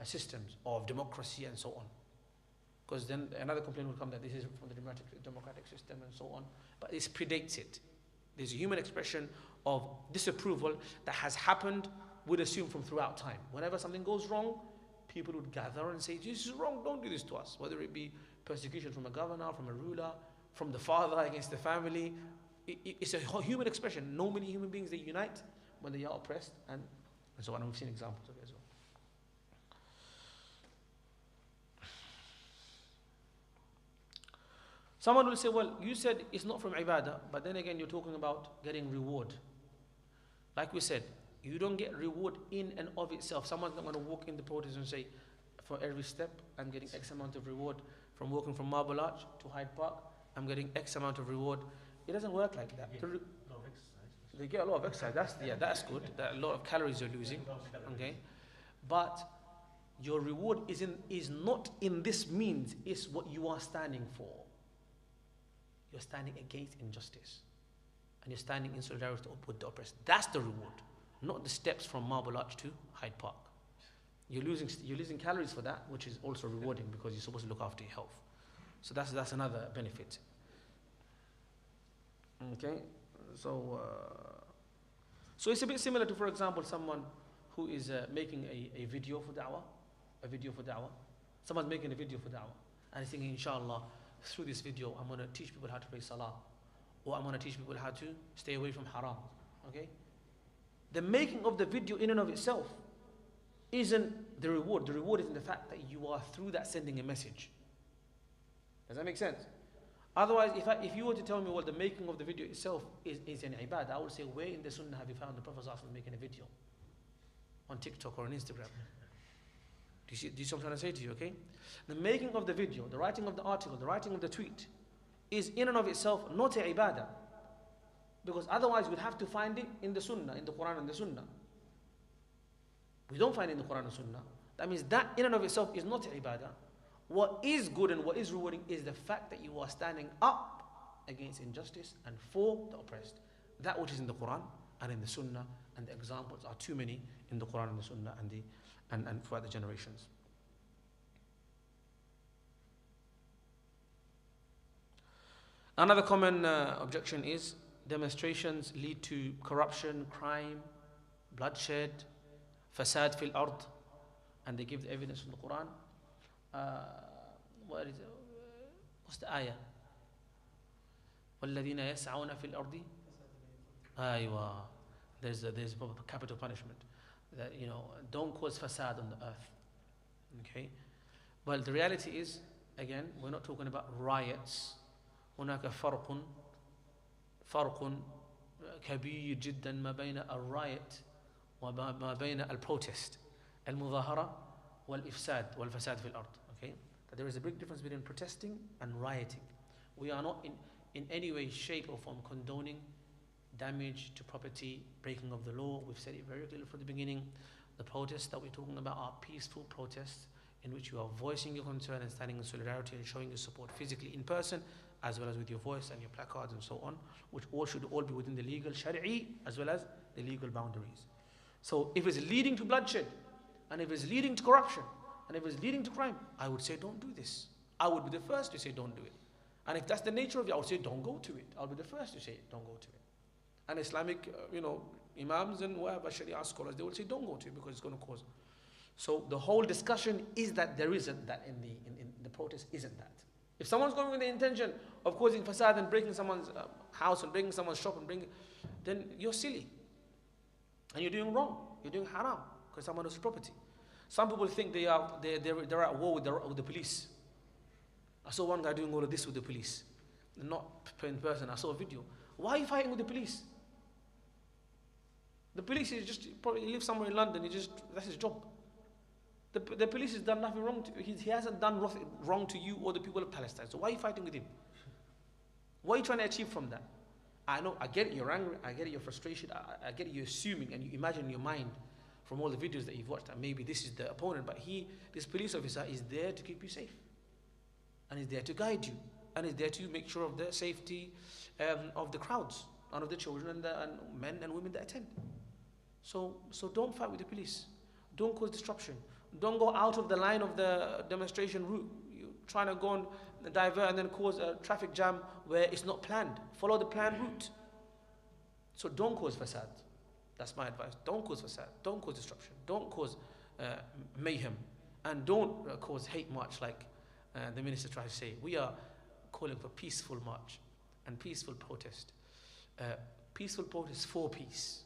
Speaker 1: systems of democracy and so on. Because then another complaint will come that this is from the democratic system and so on. But this predates it. There's a human expression of disapproval that has happened, we'd assume, from throughout time. Whenever something goes wrong, people would gather and say, this is wrong, don't do this to us. Whether it be persecution from a governor, from a ruler, from the father against the family. It's a human expression. Normally human beings, they unite when they are oppressed and so on. We've seen examples of it as well. Someone will say, well, you said it's not from ibadah, but then again you're talking about getting reward. Like we said, you don't get reward in and of itself. Someone's not going to walk in the protest and say, for every step, I'm getting X amount of reward. From walking from Marble Arch to Hyde Park, I'm getting X amount of reward. It doesn't work like that. They get a lot of exercise. That's good. That a lot of calories you're losing. Okay, but your reward is not in this means. It's what you are standing for. You're standing against injustice, and you're standing in solidarity with the oppressed. That's the reward, not the steps from Marble Arch to Hyde Park. You're losing calories for that, which is also rewarding because you're supposed to look after your health. So that's another benefit. Okay, so it's a bit similar to, for example, someone who is making a video for da'wah. Someone's making a video for da'wah, and he's thinking, inshallah, through this video, I'm going to teach people how to pray salah, or I'm going to teach people how to stay away from haram. Okay, the making of the video in and of itself isn't the reward. The reward is in the fact that you are through that sending a message. Does that make sense? Otherwise, if you were to tell me, well, the making of the video itself is an ibadah, I would say, where in the Sunnah have you found the Prophet ﷺ making a video? On TikTok or on Instagram? Do you see what I'm trying to say to you, okay? The making of the video, the writing of the article, the writing of the tweet is in and of itself not a ibadah. Because otherwise we'd have to find it in the Sunnah, in the Quran and the Sunnah. We don't find it in the Quran and Sunnah. That means that in and of itself is not a ibadah. What is good and what is rewarding is the fact that you are standing up against injustice and for the oppressed. That which is in the Quran and in the Sunnah, and the examples are too many in the Quran and the Sunnah and for the generations. Another common objection is demonstrations lead to corruption, crime, bloodshed, fasad fil ard, and they give the evidence from the Quran. What's the ayah? وَالَّذِينَ يَسْعَوْنَ فِي الْأَرْضِ Aywa. There's a capital punishment. That, don't cause fasad on the earth. Okay? Well, the reality is, again, we're not talking about riots. هناك فرق كبير جدا ما بين الرايت وما بين البروتست المظاهرة والإفساد والفساد في الأرض. Okay? That there is a big difference between protesting and rioting. We are not in any way, shape or form condoning damage to property, breaking of the law. We've said it very clearly from the beginning. The protests that we're talking about are peaceful protests in which you are voicing your concern and standing in solidarity and showing your support physically in person, as well as with your voice and your placards and so on, which all should all be within the legal shari'i as well as the legal boundaries. So if it's leading to bloodshed, and if it's leading to corruption, and if it's leading to crime, I would say don't do this. I would be the first to say don't do it. And if that's the nature of it, I would say don't go to it. I'll be the first to say don't go to it. And Islamic, imams and whatever Sharia scholars, they will say don't go to it because it's going to cause. So the whole discussion is that there isn't that in the protest, isn't that. If someone's going with the intention of causing fasad and breaking someone's house and breaking someone's shop then you're silly. And you're doing wrong. You're doing haram because someone else's property. Some people think they're at war with the police. I saw one guy doing all of this with the police. Not in person, I saw a video. Why are you fighting with the police? The police is just, probably he lives somewhere in London, that's his job. The police has done nothing wrong to he hasn't done wrong to you or the people of Palestine. So why are you fighting with him? What are you trying to achieve from that? I know, I get it, you're angry, I get it, you're frustrated, I get it, you're assuming and you imagine in your mind from all the videos that you've watched that maybe this is the opponent, but this police officer is there to keep you safe. And is there to guide you. And is there to make sure of the safety of the crowds, and of the children and men and women that attend. So don't fight with the police. Don't cause disruption. Don't go out of the line of the demonstration route. You're trying to go and divert and then cause a traffic jam where it's not planned. Follow the planned route. So don't cause fasad. That's my advice. Don't cause fasad. Don't cause disruption. Don't cause mayhem. And don't cause hate march like the minister tries to say. We are calling for peaceful march and peaceful protest. Peaceful protest for peace.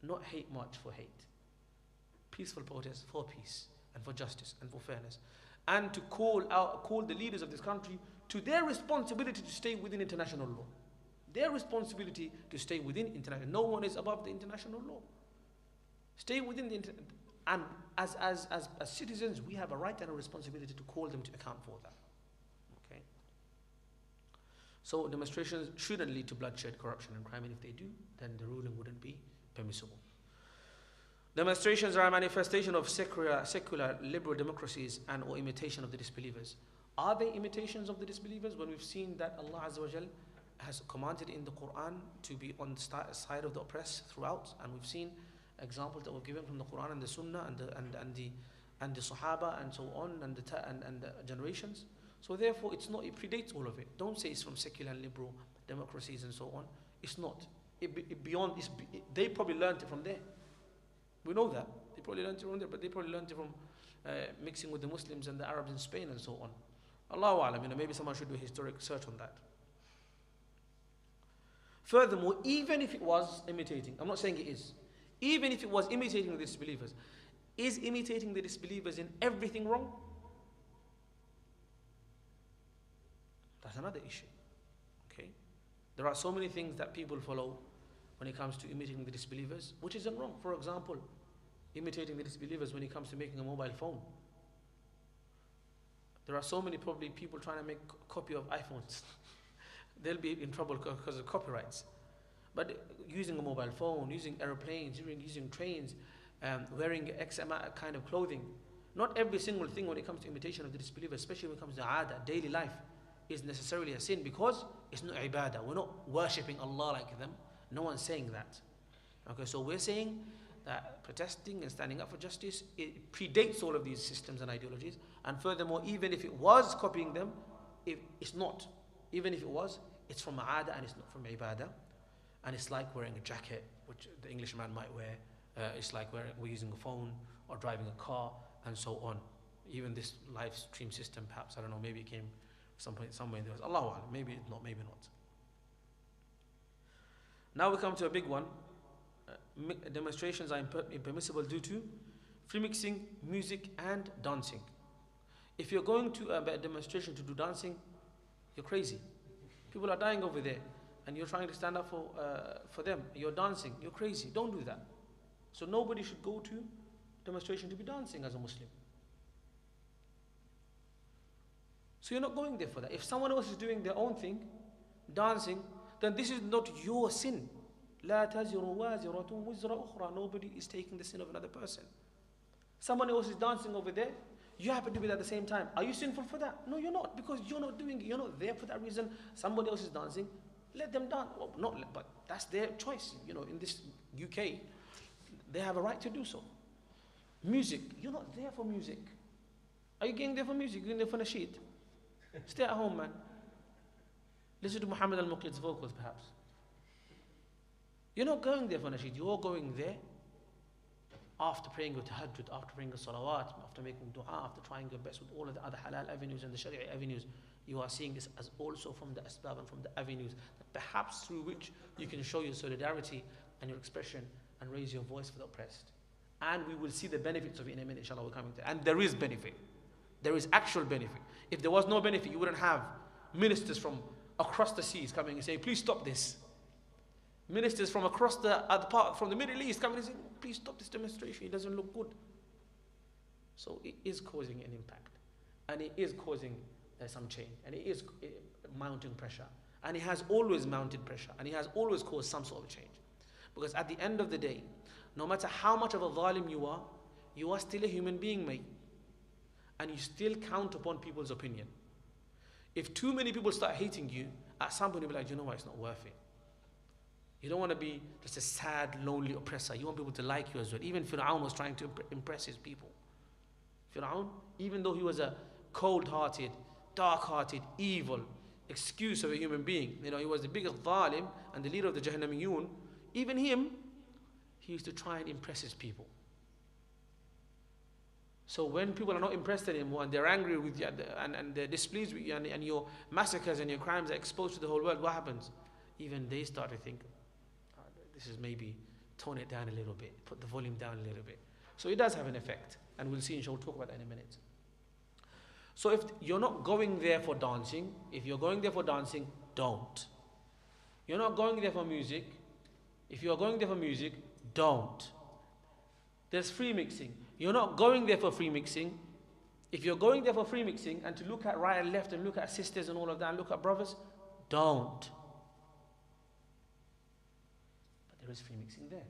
Speaker 1: Not hate march for hate. Peaceful protest for peace and for justice and for fairness. And to call the leaders of this country to their responsibility to stay within international law. Their responsibility to stay within international. No one is above the international law. Stay within the and as citizens, we have a right and a responsibility to call them to account for that. Okay. So demonstrations shouldn't lead to bloodshed, corruption, and crime. And if they do, then the ruling wouldn't be permissible. Demonstrations are a manifestation of secular liberal democracies and or imitation of the disbelievers. Are they imitations of the disbelievers when we've seen that Allah Azza wa Jal has commanded in the Quran to be on the side of the oppressed throughout, and we've seen examples that were given from the Quran and the Sunnah and the Sahaba and so on and the generations. So therefore, it predates all of it. Don't say it's from secular and liberal democracies and so on. It's not. They probably learned it from there. We know that. They probably learned it from there, but they probably learned it from mixing with the Muslims and the Arabs in Spain and so on. Allahu A'lam, maybe someone should do a historic search on that. Furthermore, even if it was imitating, I'm not saying it is, even if it was imitating the disbelievers, is imitating the disbelievers in everything wrong? That's another issue. Okay? There are so many things that people follow when it comes to imitating the disbelievers, which isn't wrong. For example, imitating the disbelievers when it comes to making a mobile phone. There are so many probably people trying to make a copy of iPhones. They'll be in trouble because of copyrights. But using a mobile phone, using airplanes, using trains, wearing X amount kind of clothing, not every single thing when it comes to imitation of the disbelievers, especially when it comes to aada, daily life, is necessarily a sin because it's not ibadah. We're not worshipping Allah like them. No one's saying that. Okay, so we're saying that protesting and standing up for justice, it predates all of these systems and ideologies. And furthermore, even if it was copying them, it's not. Even if it was, it's from aada and it's not from ibadah. And it's like wearing a jacket, which the Englishman might wear. It's like we're using a phone or driving a car and so on. Even this live stream system, perhaps, I don't know, maybe it came somewhere there was Allahu A'lam, maybe not, maybe not. Now we come to a big one. Demonstrations are impermissible due to free mixing, music and dancing. If you're going to a demonstration to do dancing, you're crazy. People are dying over there and you're trying to stand up for them. You're dancing, you're crazy. Don't do that. So nobody should go to demonstration to be dancing as a Muslim. So you're not going there for that. If someone else is doing their own thing, dancing, then this is not your sin. لا تزر وازرة وزر أخرى. Nobody is taking the sin of another person. Someone else is dancing over there. You happen to be there at the same time. Are you sinful for that? No, you're not, because you're not doing it. You're not there for that reason. Somebody else is dancing. Let them dance. Well, but that's their choice. You know, in this UK, they have a right to do so. Music. You're not there for music. Are you going there for music? You're going there for nasheed? Stay at home, man. Listen to Muhammad al-Muqid's vocals, perhaps. You're not going there for nasheed. You're going there after praying your tahajjud, after praying your salawat, after making dua, after trying your best with all of the other halal avenues and the sharia avenues. You are seeing this as also from the asbab and from the avenues that perhaps through which you can show your solidarity and your expression and raise your voice for the oppressed. And we will see the benefits of it in a minute, inshallah, we're coming to. And there is benefit. There is actual benefit. If there was no benefit, you wouldn't have ministers from across the seas coming and saying, please stop this. Ministers from across the other part, from the Middle East coming and saying, please stop this demonstration, it doesn't look good. So it is causing an impact. And it is causing some change. And it is mounting pressure. And it has always mounted pressure. And it has always caused some sort of change. Because at the end of the day, no matter how much of a zalim you are still a human being, mate. And you still count upon people's opinion. If too many people start hating you, at some point you'll be like, you know what, it's not worth it. You don't want to be just a sad, lonely oppressor. You want people to like you as well. Even Fir'aun was trying to impress his people. Fir'aun, even though he was a cold-hearted, dark-hearted, evil excuse of a human being, you know, he was the biggest zalim and the leader of the Jahannamiyun, even him, he used to try and impress his people. So when people are not impressed anymore and they're angry with you and they're displeased with you and your massacres and your crimes are exposed to the whole world, what happens? Even they start to think, this is maybe tone it down a little bit, put the volume down a little bit. So it does have an effect, and we'll see, inshallah, we'll talk about that in a minute. So if you're not going there for dancing, if you're going there for dancing, don't. You're not going there for music. If you're going there for music, don't. There's free mixing. You're not going there for free mixing. If you're going there for free mixing and to look at right and left and look at sisters and all of that and look at brothers, don't. But there is free mixing there.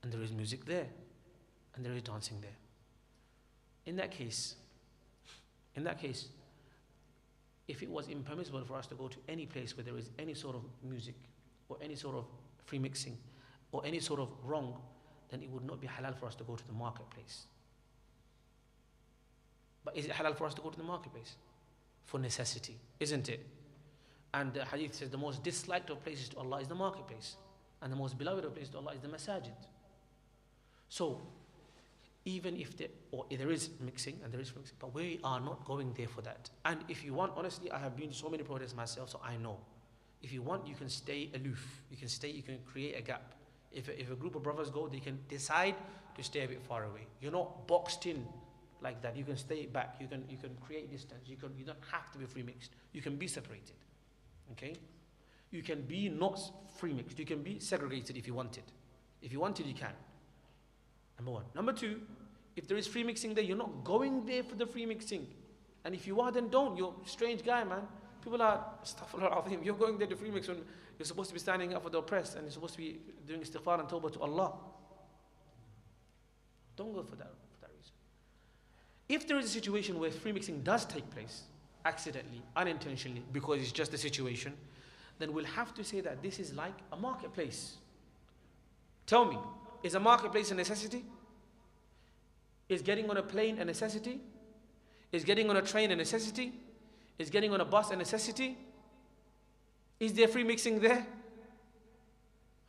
Speaker 1: And there is music there. And there is dancing there. In that case, if it was impermissible for us to go to any place where there is any sort of music or any sort of free mixing or any sort of wrong, then it would not be halal for us to go to the marketplace. But is it halal for us to go to the marketplace? For necessity, isn't it? And the hadith says the most disliked of places to Allah is the marketplace. And the most beloved of places to Allah is the masajid. So, even if there is mixing, and there is mixing, but we are not going there for that. And if you want, honestly, I have been to so many protests myself, so I know. If you want, you can stay aloof. You can create a gap. If a group of brothers go, they can decide to stay a bit far away. You're not boxed in like that. You can stay back. You can create distance. You don't have to be free mixed. You can be separated. Okay? You can be not free mixed. You can be segregated if you wanted. If you wanted, you can. Number one. Number two, if there is free mixing there, you're not going there for the free mixing. And if you are, then don't. You're a strange guy, man. People are, astaghfirullah, you're going there to free mix when you're supposed to be standing up for the oppressed and you're supposed to be doing istighfar and tawbah to Allah. Don't go for that reason. If there is a situation where free mixing does take place, accidentally, unintentionally, because it's just a situation, then we'll have to say that this is like a marketplace. Tell me, is a marketplace a necessity? Is getting on a plane a necessity? Is getting on a train a necessity? Is getting on a bus a necessity? Is there free mixing there?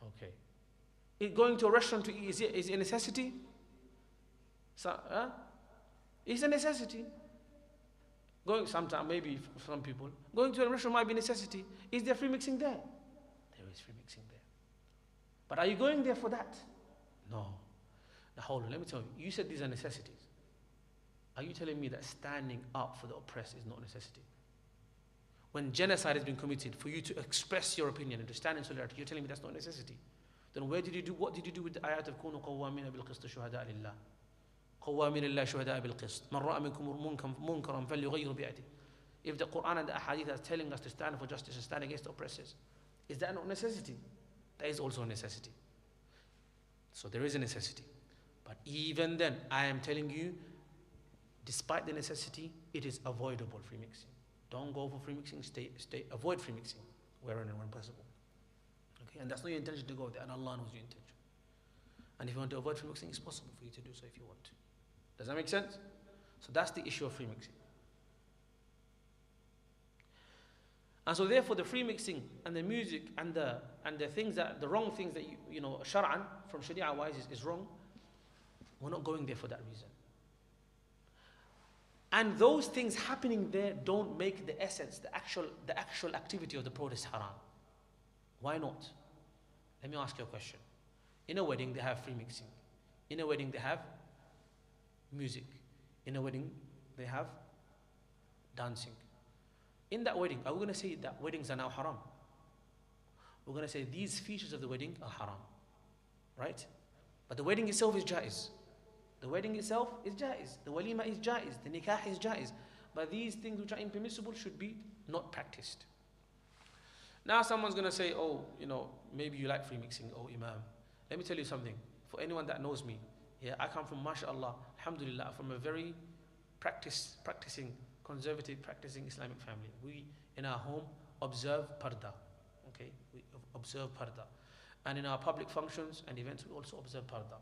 Speaker 1: Okay. Going to a restaurant to eat, is it a necessity? So, it's a necessity. Sometime, maybe for some people, going to a restaurant might be a necessity. Is there free mixing there? There is free mixing there. But are you going there for that? No. Now hold on, let me tell you. You said these are necessities. Are you telling me that standing up for the oppressed is not a necessity? When genocide has been committed, for you to express your opinion and to stand in solidarity, you're telling me that's not a necessity. Then what did you do with the ayat of كونوا قوامين بالقسط شهداء لله قوامين لله شهداء بالقسط من رأى منكم منكرا فليغير بيده. If the Quran and the Ahadith are telling us to stand for justice and stand against the oppressors, Is that not necessity? That is also a necessity. So there is a necessity. But even then, I am telling you, despite the necessity, it is avoidable free mixing. Don't go for free mixing, avoid free mixing wherever and when possible. Okay, and that's not your intention to go there, and Allah knows your intention. And if you want to avoid free mixing, it's possible for you to do so if you want to. Does that make sense? So that's the issue of free mixing. And so therefore the free mixing and the music and the things that, the wrong things that you know, shar'an, from sharia wise is wrong, we're not going there for that reason. And those things happening there don't make the essence, the actual activity of the protest haram. Why not? Let me ask you a question. In a wedding they have free mixing. In a wedding they have music. In a wedding they have dancing. In that wedding, are we going to say that weddings are now haram? We're going to say these features of the wedding are haram. Right? But the wedding itself is jaiz. The wedding itself is jaiz. The walima is jaiz. The nikah is jaiz. But these things which are impermissible should be not practiced. Now someone's going to say, oh, you know, maybe you like free mixing, oh Imam. Let me tell you something. For anyone that knows me, yeah, I come from, mashallah, alhamdulillah, from a very practicing, conservative, practicing Islamic family. We, in our home, observe parda. Okay, we observe parda. And in our public functions and events, we also observe parda.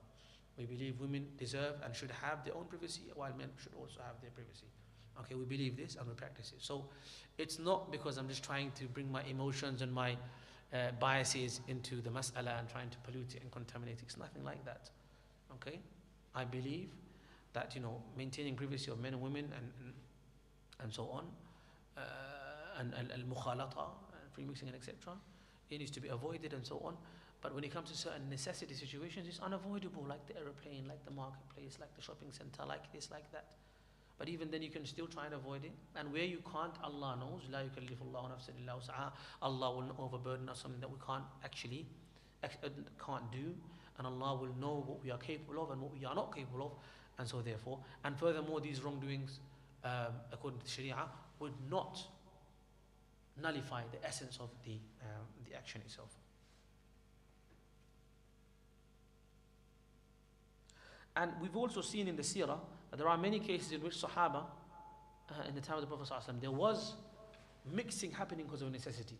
Speaker 1: We believe women deserve and should have their own privacy, while men should also have their privacy. Okay, we believe this and we practice it. So it's not because I'm just trying to bring my emotions and my biases into the mas'ala and trying to pollute it and contaminate it. It's nothing like that. Okay, I believe that, you know, maintaining privacy of men and women and so on, and al-mukhalata, free mixing and etc., it needs to be avoided and so on. But when it comes to certain necessity situations, it's unavoidable, like the aeroplane, like the marketplace, like the shopping center, like this, like that. But even then you can still try and avoid it. And where you can't, Allah knows, لا يكلف الله نفسا إلا وسعها. Allah will not overburden us something that we can't actually can't do. And Allah will know what we are capable of and what we are not capable of. And so therefore, and furthermore, these wrongdoings, according to Sharia, would not nullify the essence of the action itself. And we've also seen in the seerah that there are many cases in which Sahaba, in the time of the Prophet ﷺ, there was mixing happening because of necessity.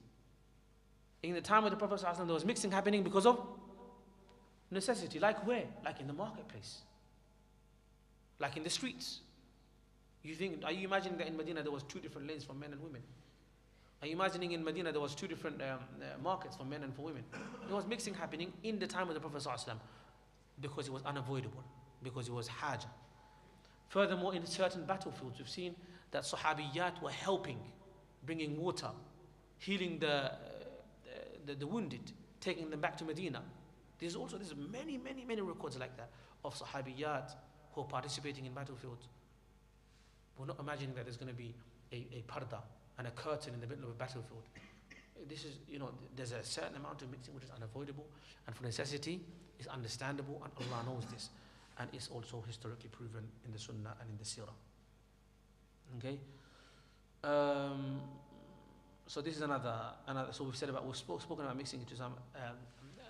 Speaker 1: In the time of the Prophet ﷺ, there was mixing happening because of necessity. Like where? Like in the marketplace. Like in the streets. Are you imagining that in Medina there was 2 different lanes for men and women? Are you imagining in Medina there was 2 different markets for men and for women? There was mixing happening in the time of the Prophet ﷺ because it was unavoidable, because it was haja. Furthermore, in certain battlefields, we've seen that Sahabiyat were helping, bringing water, healing the wounded, taking them back to Medina. There's many records like that of Sahabiyat who are participating in battlefields. We're not imagining that there's going to be a parda and a curtain in the middle of a battlefield. This is, you know, there's a certain amount of mixing which is unavoidable, and for necessity is understandable, and Allah knows this, and it's also historically proven in the Sunnah and in the Seerah. Okay. So this is another. So we've spoken about mixing into some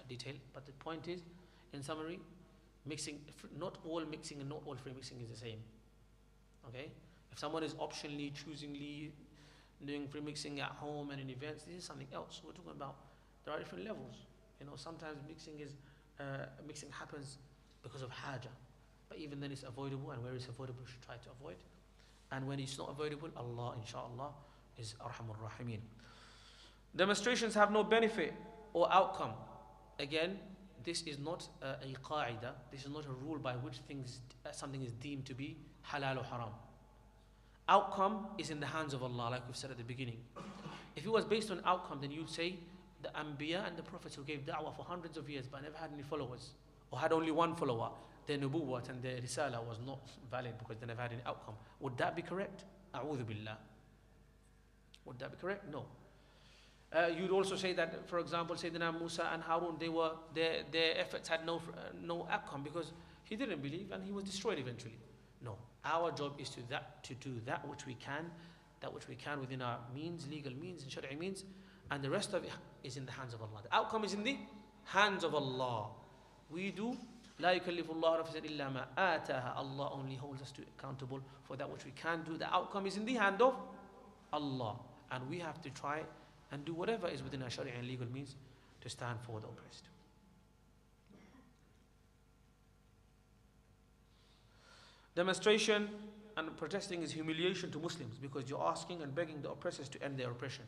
Speaker 1: detail, but the point is, in summary, mixing. Not all mixing and not all free mixing is the same. Okay. If someone is optionally, choosingly doing free mixing at home and in events, this is something else. We're talking about there are different levels. You know, sometimes mixing happens because of haja, but even then it's avoidable, and where it's avoidable, you should try to avoid. And when it's not avoidable, Allah, inshallah, is Arhamur Rahimin. Demonstrations have no benefit or outcome. Again, this is not a qaida. This is not a rule by which something is deemed to be halal or haram. Outcome is in the hands of Allah, like we've said at the beginning. If it was based on outcome, then you'd say the Anbiya and the Prophets who gave da'wah for hundreds of years but never had any followers, or had only one follower, their nubuwwat and their risala was not valid because they never had any outcome. Would that be correct? A'udhu billah. Would that be correct? No. You'd also say that, for example, Sayyidina Musa and Harun, their efforts had no outcome because he didn't believe and he was destroyed eventually. No. Our job is to do that which we can within our means, legal means and shari'i means, and the rest of it is in the hands of Allah. The outcome is in the hands of Allah. We do لا يكلف الله نفسا إلا ما آتاها. Allah only holds us accountable for that which we can do. The outcome is in the hand of Allah, and we have to try and do whatever is within our Sharia and legal means to stand for the oppressed. Demonstration and protesting is humiliation to Muslims because you're asking and begging the oppressors to end their oppression.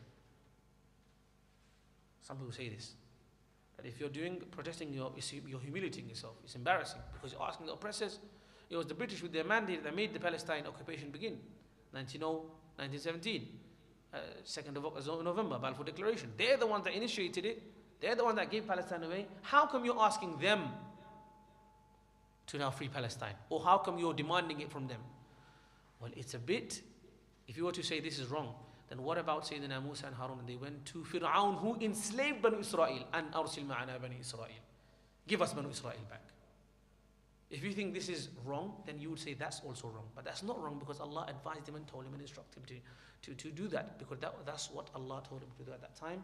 Speaker 1: Some people say this, that if you're doing protesting, you're humiliating yourself. It's embarrassing because you're asking the oppressors. It was the British with their mandate that made the Palestine occupation begin, 1917, 2nd of November, Balfour Declaration. They're the ones that initiated it. They're the ones that gave Palestine away. How come you're asking them to now free Palestine? Or how come you're demanding it from them? Well, it's a bit, if you were to say this is wrong, then what about Sayyidina Musa and Harun? They went to Fir'aun who enslaved Banu Israel, and arsil ma'ana Bani Israel. Give us Banu Israel back. If you think this is wrong, then you would say that's also wrong. But that's not wrong because Allah advised him and told him and instructed him to do that, because that's what Allah told him to do at that time,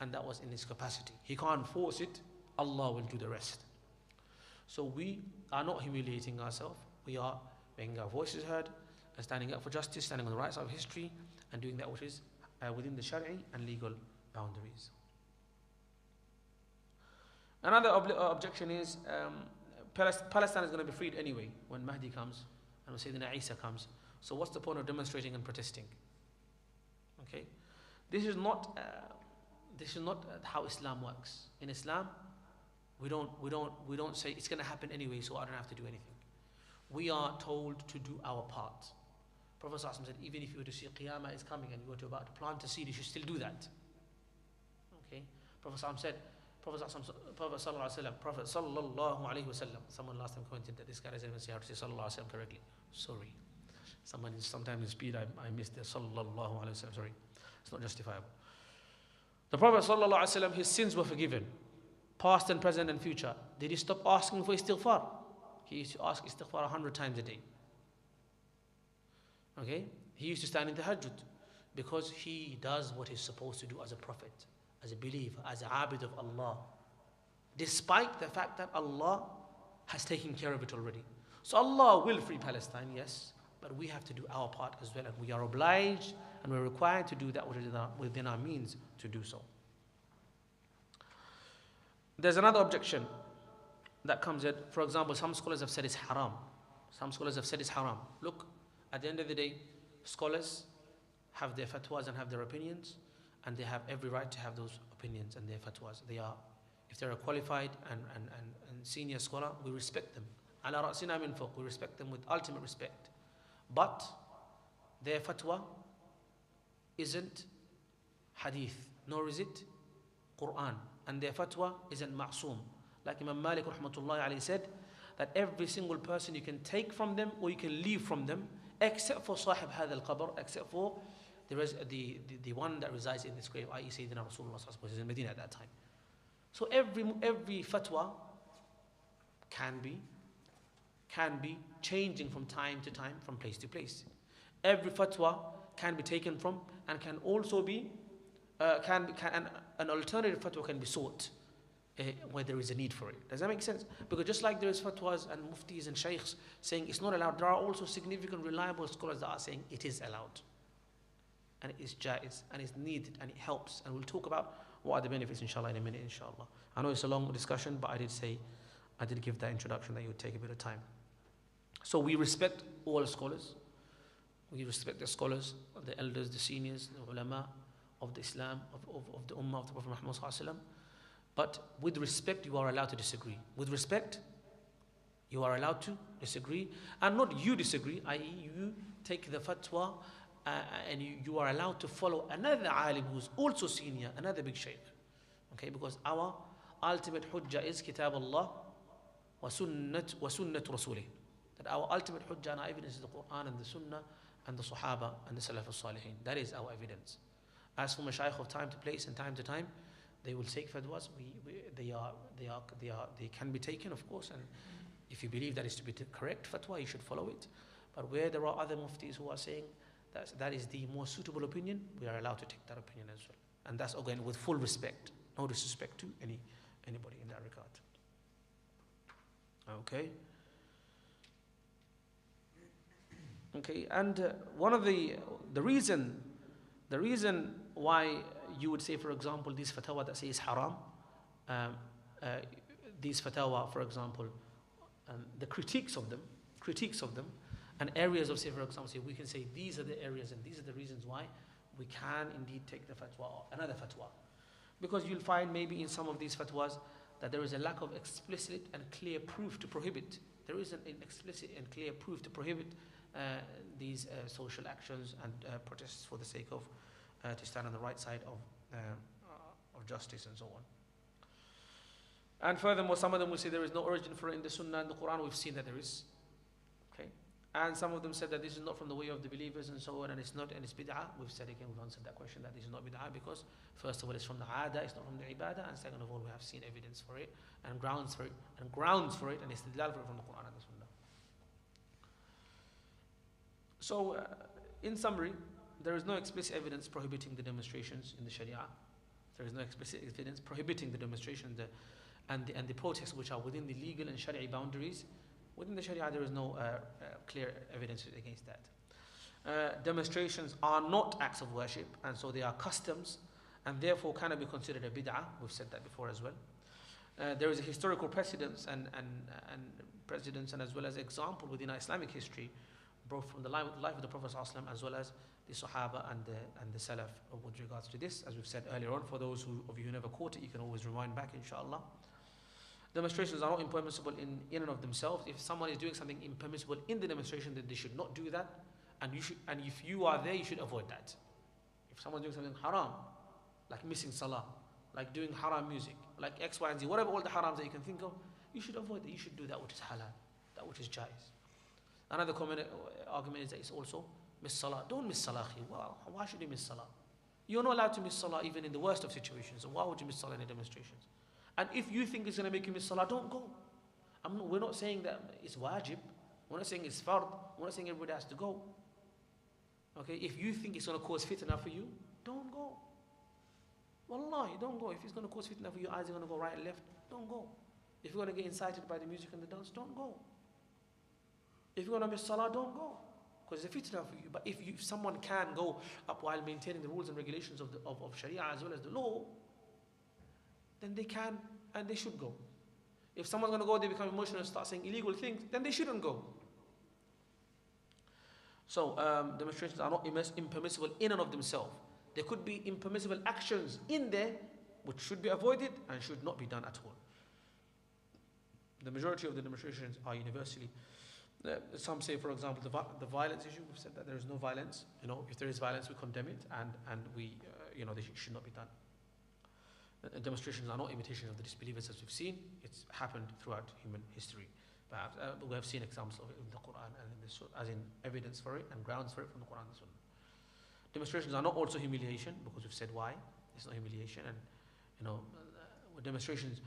Speaker 1: and that was in his capacity. He can't force it. Allah will do the rest. So we are not humiliating ourselves. We are making our voices heard and standing up for justice, standing on the right side of history, and doing that which is within the Shari'i and legal boundaries. Another objection is Palestine is going to be freed anyway when Mahdi comes and Sayyidina Isa comes. So what's the point of demonstrating and protesting? Okay, this is not how Islam works. In Islam, we don't say it's going to happen anyway, so I don't have to do anything. We are told to do our part. Prophet ﷺ said, even if you were to see Qiyamah is coming and you were about to plant a seed, you should still do that. Okay? Prophet ﷺ said, Prophet Sallallahu Alaihi Wasallam, someone last time commented that this guy doesn't even say how to say Sallallahu Alaihi Wasallam correctly. Sorry. Sometimes in speed I missed the Sallallahu Alaihi Wasallam. Sorry. It's not justifiable. The Prophet Sallallahu Alaihi Wasallam, his sins were forgiven, past and present and future. Did he stop asking for istighfar? He used to ask istighfar 100 times a day. Okay? He used to stand in tahajjud because he does what he's supposed to do as a prophet, as a believer, as an abid of Allah, despite the fact that Allah has taken care of it already. So Allah will free Palestine, yes, but we have to do our part as well, and we are obliged and we're required to do that within our means to do so. There's another objection that comes in. For example, some scholars have said it's haram. Some scholars have said it's haram. Look, at the end of the day, scholars have their fatwas and have their opinions, and they have every right to have those opinions and their fatwas. If they're a qualified and senior scholar, we respect them. Ala ra'sina min fawq, we respect them with ultimate respect. But their fatwa isn't hadith, nor is it Quran, and their fatwa isn't ma'soom. Like Imam Malik rahmatullahi alayhi said, that every single person you can take from them or you can leave from them, except for Sahib Hadha al-Qabr, except for the one that resides in this grave, i.e. Sayyidina Rasulullah sallallahu alaihi wasallam, in Medina at that time. So every fatwa can be changing from time to time, from place to place. Every fatwa can be taken from and can also be an alternative fatwa can be sought where there is a need for it. Does that make sense? Because just like there is fatwas and muftis and shaykhs saying it's not allowed, there are also significant reliable scholars that are saying it is allowed, and it is jaiz, and it's needed, and it helps. And we'll talk about what are the benefits inshallah in a minute, inshallah. I know it's a long discussion, but I did give that introduction that it would take a bit of time. So we respect all scholars. We respect the scholars, the elders, the seniors, the ulama of the Islam, of the Ummah of the Prophet Muhammad sallallahu alaihi wasallam. But with respect, you are allowed to disagree. With respect, you are allowed to disagree. And not you disagree, i.e. you take the fatwa and you are allowed to follow another alim who's also senior, another big shaykh. Okay, because our ultimate hujjah is kitab Allah wa sunnat rasulih. That our ultimate hujjah and our evidence is the Quran and the Sunnah and the Sahaba and the Salaf al-Salihin. That is our evidence. As for mashayikh of time to place and time to time, they will take fatwas. They can be taken, of course, and if you believe that is to be the correct fatwa, you should follow it. But where there are other muftis who are saying that is the more suitable opinion, we are allowed to take that opinion as well. And that's again with full respect, no disrespect to anybody in that regard. Okay. Okay, and one of the reason why you would say, for example, these fatwa that say is haram, these fatwa, for example, the critiques of them, and areas of, say, for example, say we can say these are the areas and these are the reasons why we can indeed take the fatwa or another fatwa, because you'll find maybe in some of these fatwas that there is a lack of explicit and clear proof to prohibit. There is an explicit and clear proof to prohibit these social actions and protests for the sake of to stand on the right side of justice and so on. And furthermore, some of them will say there is no origin for it in the Sunnah and the Quran. We've seen that there is. Okay, and some of them said that this is not from the way of the believers and so on, and it's not, and it's bid'ah. We've said again, we've answered that question, that this is not bid'ah because first of all, it's from the aada, it's not from the ibadah, and second of all, we have seen evidence for it and grounds for it, and istidlal for it from the Quran and the Sunnah. So, in summary, there is no explicit evidence prohibiting the demonstrations in the Sharia. There is no explicit evidence prohibiting the demonstrations and the protests which are within the legal and Sharia boundaries. Within the Sharia, there is no clear evidence against that. Demonstrations are not acts of worship, and so they are customs, and therefore cannot be considered a bid'ah. We've said that before as well. There is a historical precedence and as well as example within our Islamic history, both from the life of the Prophet ﷺ as well as the Sahaba and the Salaf with regards to this. As we've said earlier on, for those of you who never caught it, you can always rewind back, inshallah. Demonstrations are not impermissible in and of themselves. If someone is doing something impermissible in the demonstration, then they should not do that. And if you are there, you should avoid that. If someone's doing something haram, like missing salah, like doing haram music, like X, Y, and Z, whatever all the harams that you can think of, you should avoid that. You should do that which is halal, that which is jais. Another common argument is that it's also miss salah. Don't miss salah. Well, why should you miss salah? You're not allowed to miss salah even in the worst of situations. So why would you miss salah in the demonstrations? And if you think it's going to make you miss salah, don't go. We're not saying that it's wajib. We're not saying it's fard. We're not saying everybody has to go. Okay, if you think it's going to cause fitna for you, don't go. Wallahi, don't go. If it's going to cause fitna for you, eyes are going to go right and left, don't go. If you're going to get incited by the music and the dance, don't go. If you're going to miss salah, don't go. Because it's a fitna for you. But if someone can go up while maintaining the rules and regulations of Sharia as well as the law, then they can and they should go. If someone's going to go, they become emotional and start saying illegal things, then they shouldn't go. So demonstrations are not impermissible in and of themselves. There could be impermissible actions in there which should be avoided and should not be done at all. The majority of the demonstrations are universally. Some say, for example, the violence issue. We've said that there is no violence. If there is violence, we condemn it, and we, they should not be done. Demonstrations are not imitations of the disbelievers, as we've seen. It's happened throughout human history. Perhaps we have seen examples of it in the Quran and in the Sunnah, as in evidence for it and grounds for it from the Quran and the Sunnah. Demonstrations are not also humiliation, because we've said why. It's not humiliation, and demonstrations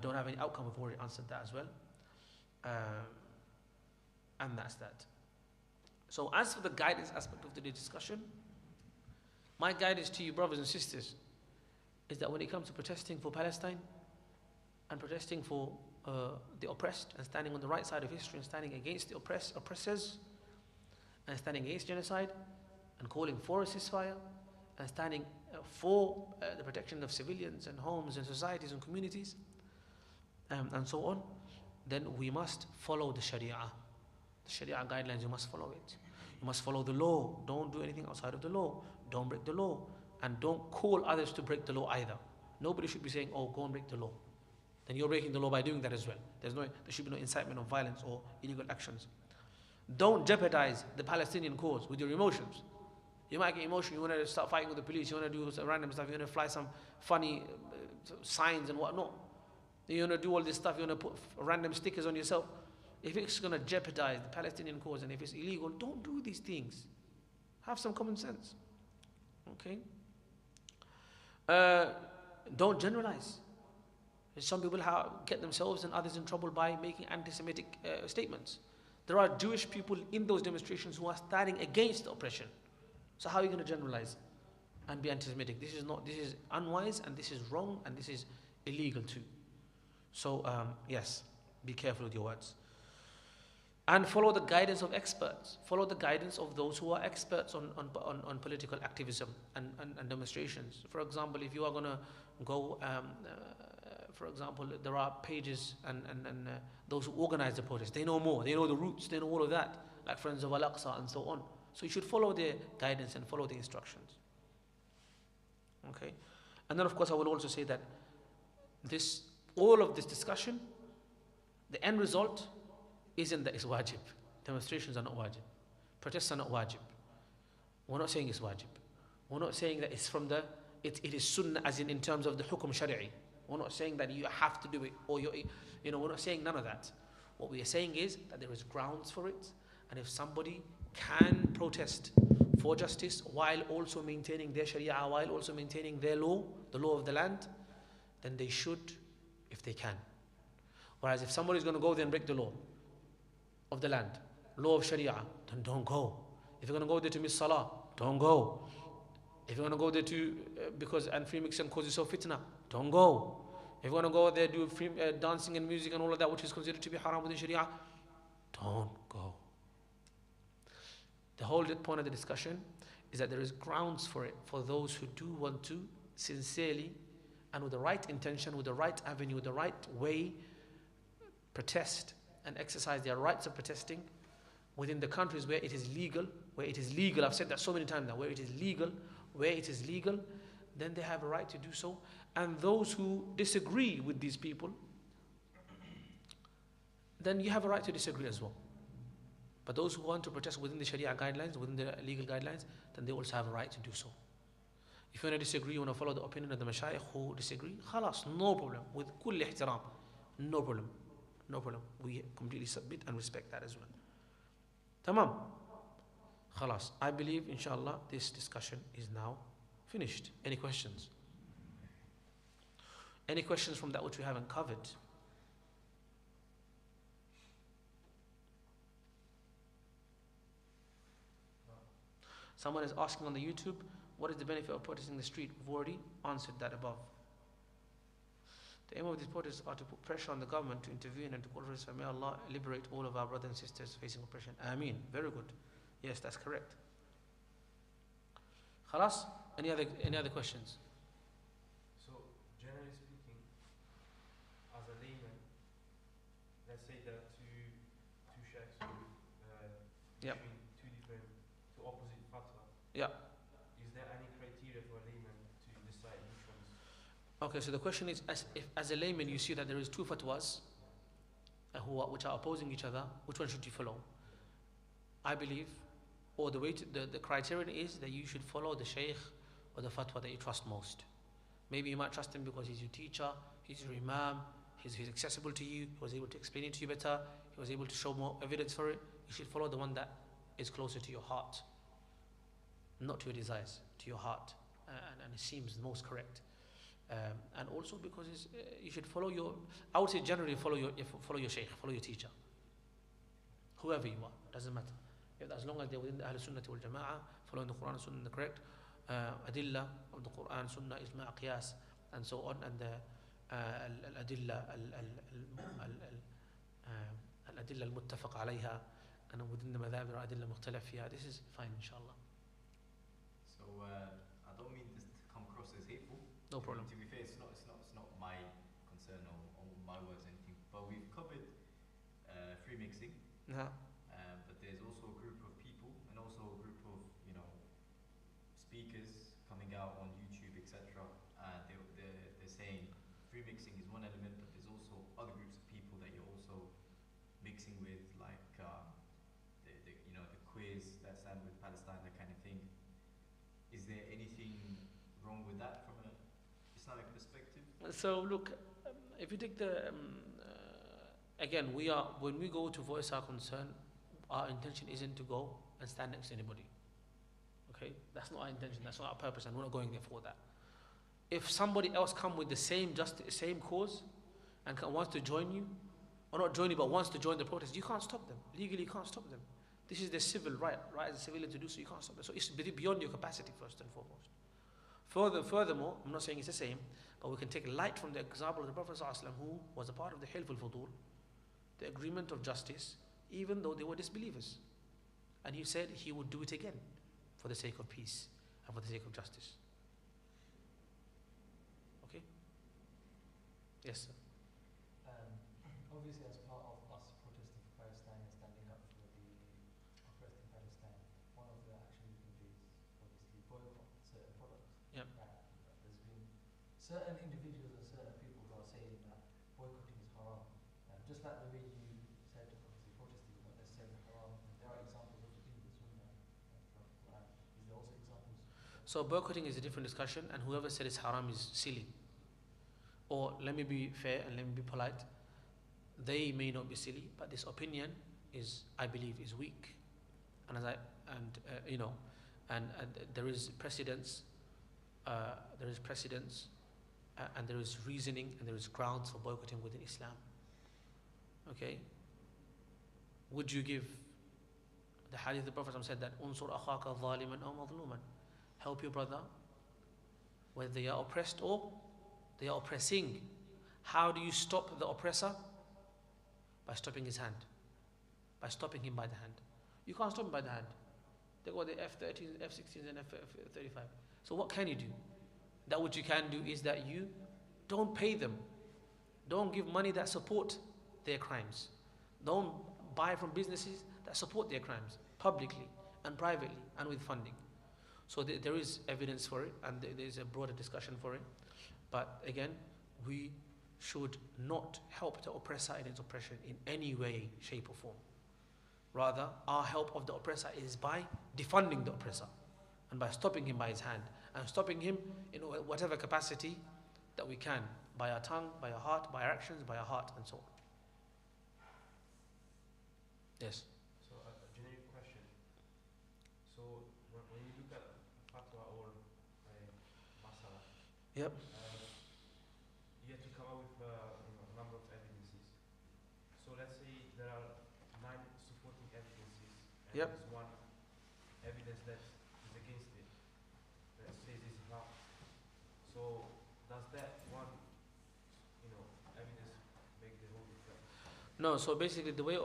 Speaker 1: don't have any outcome. We've already answered that as well. And that's that. So as for the guidance aspect of today's discussion, my guidance to you, brothers and sisters, is that when it comes to protesting for Palestine and protesting for the oppressed and standing on the right side of history and standing against the oppressors and standing against genocide and calling for a ceasefire and standing for the protection of civilians and homes and societies and communities and so on, then we must follow the Sharia. The Sharia guidelines, you must follow it. You must follow the law. Don't do anything outside of the law. Don't break the law. And don't call others to break the law either. Nobody should be saying, oh, go and break the law. Then you're breaking the law by doing that as well. There should be no incitement of violence or illegal actions. Don't jeopardize the Palestinian cause with your emotions. You might get emotional. You want to start fighting with the police. You want to do some random stuff. You want to fly some funny signs and whatnot. You want to do all this stuff. You want to put random stickers on yourself. If it's going to jeopardize the Palestinian cause and if it's illegal, don't do these things. Have some common sense. Okay? Don't generalize. Some people get themselves and others in trouble by making anti-Semitic statements. There are Jewish people in those demonstrations who are standing against oppression. So how are you going to generalize and be anti-Semitic? This is unwise, and this is wrong, and this is illegal too. So yes, be careful with your words. And follow the guidance of experts. Follow the guidance of those who are experts on political activism and demonstrations. For example, if you are going to go, for example, there are pages and those who organize the protest. They know more. They know the routes. They know all of that, like Friends of Al-Aqsa and so on. So you should follow their guidance and follow the instructions. Okay? And then, of course, I will also say that all of this discussion, the end result isn't that it's wajib. Demonstrations are not wajib. Protests are not wajib. We're not saying it's wajib. We're not saying that it's from it is sunnah as in terms of the hukum shari'i. We're not saying that you have to do it, or we're not saying none of that. What we are saying is that there is grounds for it, and if somebody can protest for justice while also maintaining their sharia, while also maintaining their law, the law of the land, then they should, if they can. Whereas if somebody is going to go there and break the law of the land, law of sharia, then don't go. If you're going to go there to miss salah, don't go. If you're going to go there and free mixing causes of fitna, don't go. If you're going to go there do free dancing and music and all of that, which is considered to be haram within sharia, don't go. The whole point of the discussion is that there is grounds for it, for those who do want to sincerely and with the right intention, with the right avenue, with the right way, protest and exercise their rights of protesting within the countries where it is legal, I've said that so many times now, where it is legal, then they have a right to do so. And those who disagree with these people, then you have a right to disagree as well. But those who want to protest within the Sharia guidelines, within the legal guidelines, then they also have a right to do so. If you want to disagree, you want to follow the opinion of the mashayikh who disagree, khalas, no problem. With kull ihtiram, no problem. No problem. We completely submit and respect that as well. Tamam. Khalas. I believe, inshallah, this discussion is now finished. Any questions? Any questions from that which we haven't covered? Someone is asking on the YouTube, what is the benefit of protesting in the street? We've already answered that above. The aim of these protests are to put pressure on the government to intervene and to call for this. May Allah liberate all of our brothers and sisters facing oppression. Ameen. Very good. Yes, that's correct. Khalas? Any other questions?
Speaker 3: So, generally speaking, as a layman, let's say there are two sheikhs
Speaker 1: Yep.
Speaker 3: between two opposite fatwa.
Speaker 1: Yeah.
Speaker 3: Is there any criteria for a layman to decide which ones?
Speaker 1: Okay, so the question is, if as a layman you see that there is two fatwas which are opposing each other, which one should you follow? I believe, or the criterion is that you should follow the shaykh or the fatwa that you trust most. Maybe you might trust him because he's your teacher, he's your imam, he's accessible to you, he was able to explain it to you better, he was able to show more evidence for it. You should follow the one that is closer to your heart, not to your desires, to your heart, and it seems the most correct. And also because you should follow I would say generally follow your shaykh, follow your teacher, whoever you are, doesn't matter. As long as they're within the Ahl Sunnah wal Jama'ah, following the Quran and Sunnah, the correct adilla of the Quran, Sunnah, Ijma', Qiyas, and so on, and the al-adilla al-muttafaq alayha, and within the madhab there are adilla mukhtalaf fiha. This is fine, inshallah.
Speaker 4: So I don't mean this to come across as hateful.
Speaker 1: No problem.
Speaker 4: To be fair, it's not my concern or my words or anything. But we've covered free mixing.
Speaker 1: Yeah.
Speaker 4: But there's also a group of people and also a group of speakers coming out on YouTube, etc. They're saying free mixing is one element, but there's also other groups of people that you're also mixing with, like the quiz that's done with Palestine, that kind of thing. Is there anything wrong with that from an Islamic perspective?
Speaker 1: So look, if you take again, when we go to voice our concern, our intention isn't to go and stand next to anybody. Okay, that's not our intention. That's not our purpose, and we're not going there for that. If somebody else come with the same cause, and wants to join you, or not join you, but wants to join the protest, you can't stop them. Legally, you can't stop them. This is their civil right as a civilian to do so. You can't stop it. So it's beyond your capacity, first and foremost. Furthermore, I'm not saying it's the same, but we can take light from the example of the Prophet ﷺ, who was a part of the Hilf al-Fudur, the agreement of justice, even though they were disbelievers. And he said he would do it again for the sake of peace and for the sake of justice. Okay? Yes, sir.
Speaker 5: Obviously, as part of us protesting for Palestine and standing up for the oppressed in Palestine, one of the actions we can do is obviously boycott certain products.
Speaker 1: Yep.
Speaker 5: There's been certain individuals and certain people who are saying that boycotting is haram. Just like the way you said, obviously protesting is not necessarily haram. There are examples of it in the Sunnah from the Quran. Is there also examples?
Speaker 1: So boycotting is a different discussion, and whoever said it's haram is silly. Or let me be fair and let me be polite. They may not be silly, but this opinion is, I believe, is weak. And there is precedence, and there is reasoning, and there is grounds for boycotting within Islam. Okay? Would you give the hadith of the Prophet said that unsur akhaka zaliman aw mazluman, help your brother whether they are oppressed or they are oppressing. How do you stop the oppressor? By stopping his hand, by stopping him by the hand. You can't stop him by the hand. They got the F-13s, F-16s and F-35. So what can you do? That what you can do is that you don't pay them. Don't give money that support their crimes. Don't buy from businesses that support their crimes, publicly and privately and with funding. So there is evidence for it, and there is a broader discussion for it. But again, we should not help the oppressor in its oppression in any way, shape or form. Rather, our help of the oppressor is by defunding the oppressor and by stopping him by his hand and stopping him in whatever capacity that we can, by our tongue, by our heart, by our actions, by our heart, and so on. Yes.
Speaker 3: So a generic question. So when you look at fatwa or masala,
Speaker 1: Yep.
Speaker 3: you have to come up with a number of evidences. So let's say there are 9 supporting evidences, and
Speaker 1: Yep.
Speaker 3: there's one evidence that is against it, that says it's wrong. So does that one, evidence make the whole difference?
Speaker 1: No, so basically the way,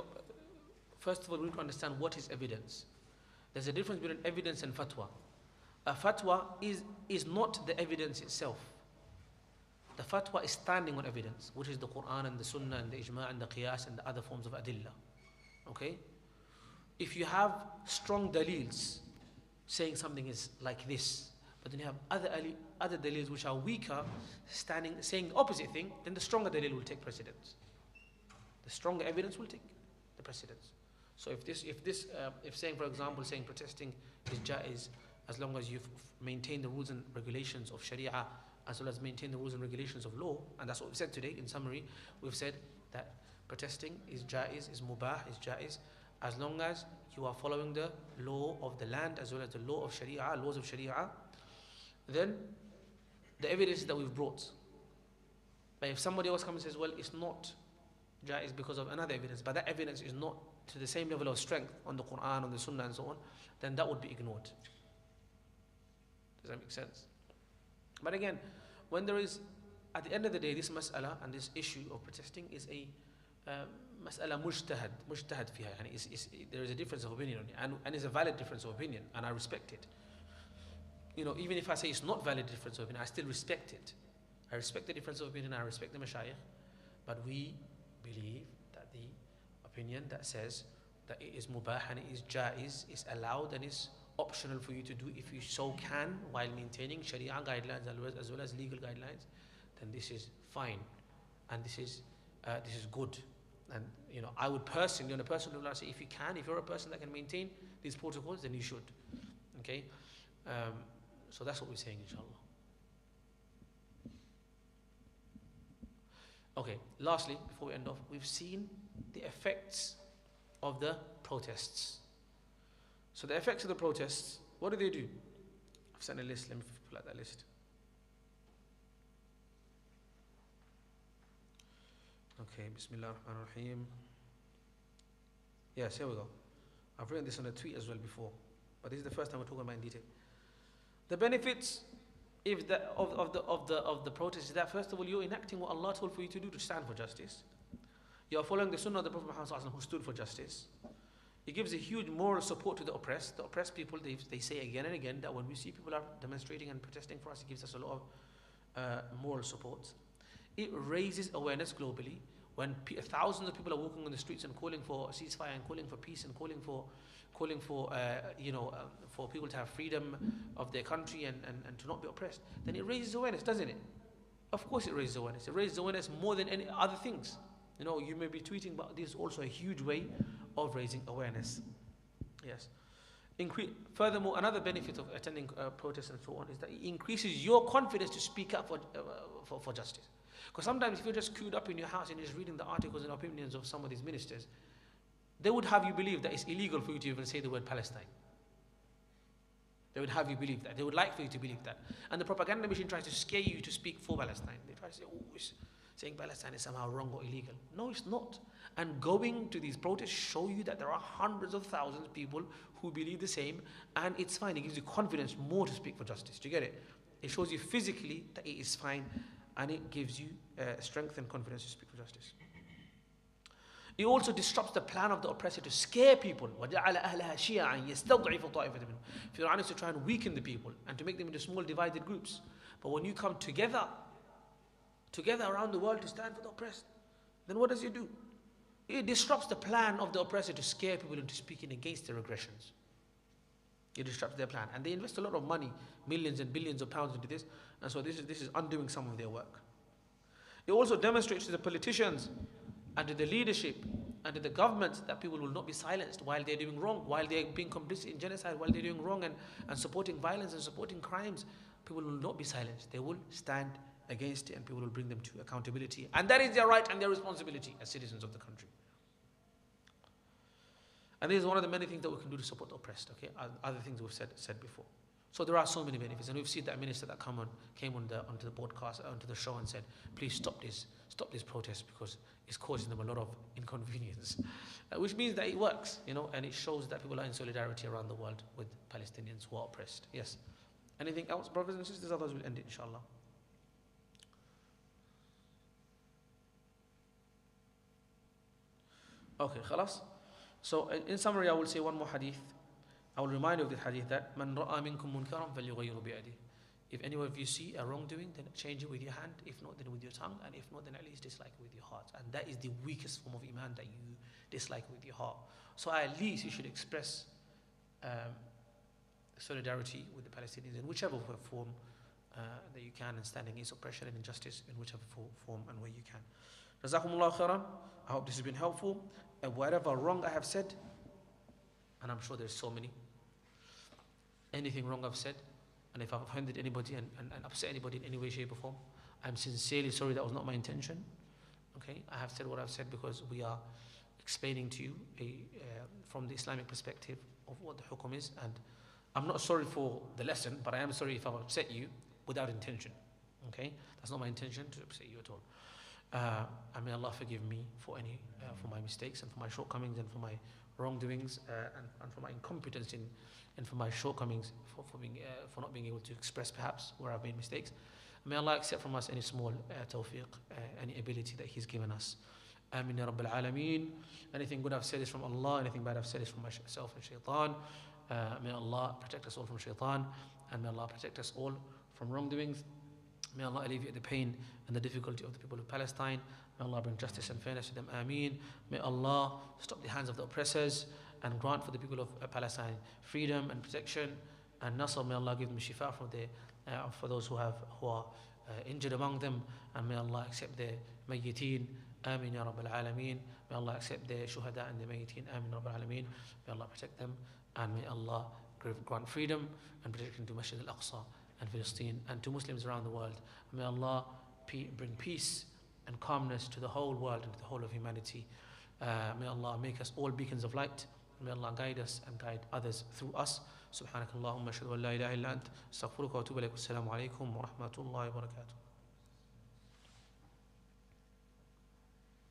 Speaker 1: first of all, we need to understand what is evidence. There's a difference between evidence and fatwa. A fatwa is not the evidence itself. The fatwa is standing on evidence, which is the Quran and the Sunnah and the Ijma' and the Qiyas and the other forms of adillah. Okay? If you have strong dalils saying something is like this, but then you have other dalils which are weaker, saying the opposite thing, then the stronger dalil will take precedence. The stronger evidence will take the precedence. So if saying, for example, saying protesting is jaiz, as long as you've maintained the rules and regulations of Sharia, as well as maintain the rules and regulations of law, and that's what we've said today. In summary, we've said that protesting is jaiz, is mubah, is jaiz, as long as you are following the law of the land as well as the law of Sharia, laws of Sharia. Then the evidence that we've brought. But if somebody else comes and says, well, it's not jaiz because of another evidence, but that evidence is not to the same level of strength on the Quran, on the Sunnah and so on, then that would be ignored. Does that make sense? But again, when there is, at the end of the day, this mas'ala and this issue of protesting is a mas'ala mujtahad fiha. And there is a difference of opinion on it, and it's a valid difference of opinion, and I respect it. Even if I say it's not valid difference of opinion, I still respect it. I respect the difference of opinion, I respect the mashayikh, but we believe that the opinion that says that it is mubah and it is jaiz, is allowed and is optional for you to do if you so can, while maintaining Sharia guidelines as well as legal guidelines, then this is fine, and this is good. And I would personally, on a personal level, say if you're a person that can maintain these protocols, then you should. Okay, so that's what we're saying, inshallah. Okay, lastly, before we end off, we've seen the effects of the protests. So the effects of the protests, what do? I've sent a list, let me pull out that list. Okay, Bismillah ar-Rahman ar-Rahim. Yes, here we go. I've written this on a tweet as well before, but this is the first time we're talking about it in detail. The benefits of the protest is that, first of all, you're enacting what Allah told for you to do, to stand for justice. You're following the sunnah of the Prophet Muhammad sallallahu alaihi wasallam, who stood for justice. It gives a huge moral support to the oppressed. The oppressed people, they say again and again that when we see people are demonstrating and protesting for us, it gives us a lot of moral support. It raises awareness globally. When thousands of people are walking on the streets and calling for a ceasefire and calling for peace and calling for for people to have freedom of their country and to not be oppressed, then it raises awareness, doesn't it? Of course it raises awareness. It raises awareness more than any other things. You may be tweeting, but this is also a huge way of raising awareness. Yes. Furthermore, another benefit of attending protests and so on is that it increases your confidence to speak up for justice. Because sometimes if you're just queued up in your house and you're just reading the articles and opinions of some of these ministers, they would have you believe that it's illegal for you to even say the word Palestine. They would have you believe that. They would like for you to believe that. And the propaganda machine tries to scare you to speak for Palestine. They try to say, saying Palestine is somehow wrong or illegal. No, it's not. And going to these protests show you that there are hundreds of thousands of people who believe the same, and it's fine. It gives you confidence more to speak for justice. Do you get it? It shows you physically that it is fine, and it gives you strength and confidence to speak for justice. It also disrupts the plan of the oppressor to scare people. وَجَعَلَ أَهْلَهَا شِيَعًا يَسْتَضْعِفُ طَائِفَةً مِنْهُمْ. Fir'aun is to try and weaken the people and to make them into small divided groups. But when you come together around the world to stand for the oppressed, then what does it do? It disrupts the plan of the oppressor to scare people into speaking against their aggressions. It disrupts their plan. And they invest a lot of money, millions and billions of pounds into this. And so this is undoing some of their work. It also demonstrates to the politicians and to the leadership and to the governments that people will not be silenced while they're doing wrong, while they're being complicit in genocide, while they're doing wrong and supporting violence and supporting crimes. People will not be silenced. They will stand against it, and people will bring them to accountability. And that is their right and their responsibility as citizens of the country. And this is one of the many things that we can do to support the oppressed. Okay, other things we've said before. So there are so many benefits, and we've seen that minister that came onto the broadcast, onto the show, and said, "Please stop this protest because it's causing them a lot of inconvenience," which means that it works, and it shows that people are in solidarity around the world with Palestinians who are oppressed. Yes. Anything else, brothers and sisters? Otherwise, we'll end it, inshallah. Okay, khalas. So in summary, I will say one more hadith. I will remind you of the hadith that man ra'a minkum munkaran falyughayyirhu bi'adihi. If any of you see a wrongdoing, then change it with your hand. If not, then with your tongue. And if not, then at least dislike it with your heart. And that is the weakest form of iman, that you dislike with your heart. So at least you should express solidarity with the Palestinians in whichever form that you can, and stand against oppression and injustice in whichever form and way you can. Jazakumullah khairan. I hope this has been helpful. And whatever wrong I have said, and I'm sure there's so many, anything wrong I've said, and if I've offended anybody and upset anybody in any way, shape or form, I'm sincerely sorry. That was not my intention. Okay, I have said what I've said because we are explaining to you from the Islamic perspective of what the hukum is, and I'm not sorry for the lesson, but I am sorry if I've upset you without intention. Okay, that's not my intention to upset you at all. And may Allah forgive me for my mistakes and for my shortcomings and for my wrongdoings and for my incompetence and for my shortcomings for not being able to express perhaps where I've made mistakes. May Allah accept from us any small tawfiq, any ability that He's given us. Ameen ya Rabbil Alameen. Anything good I've said is from Allah, anything bad I've said is from myself and shaitan. May Allah protect us all from shaitan, and may Allah protect us all from wrongdoings. May Allah alleviate the pain and the difficulty of the people of Palestine. May Allah bring justice and fairness to them. Ameen. May Allah stop the hands of the oppressors and grant for the people of Palestine freedom and protection and nasr. May Allah give them shifa for those who are injured among them, and may Allah accept their mayyiteen. Ameen ya Rabbil Alameen. May Allah accept their shuhada and their mayyiteen. Ameen ya Rabbil Alameen. May Allah protect them, and may Allah grant freedom and protection to Masjid al-Aqsa and Palestine and to Muslims around the world. May Allah bring peace and calmness to the whole world and to the whole of humanity. May Allah make us all beacons of light. May Allah guide us and guide others through us. Subhanakallahumma ashhadu an la ilaha illa ant astaghfiruka wa atubu ilaik. Assalamu alaikum wa rahmatullahi wa barakatuh.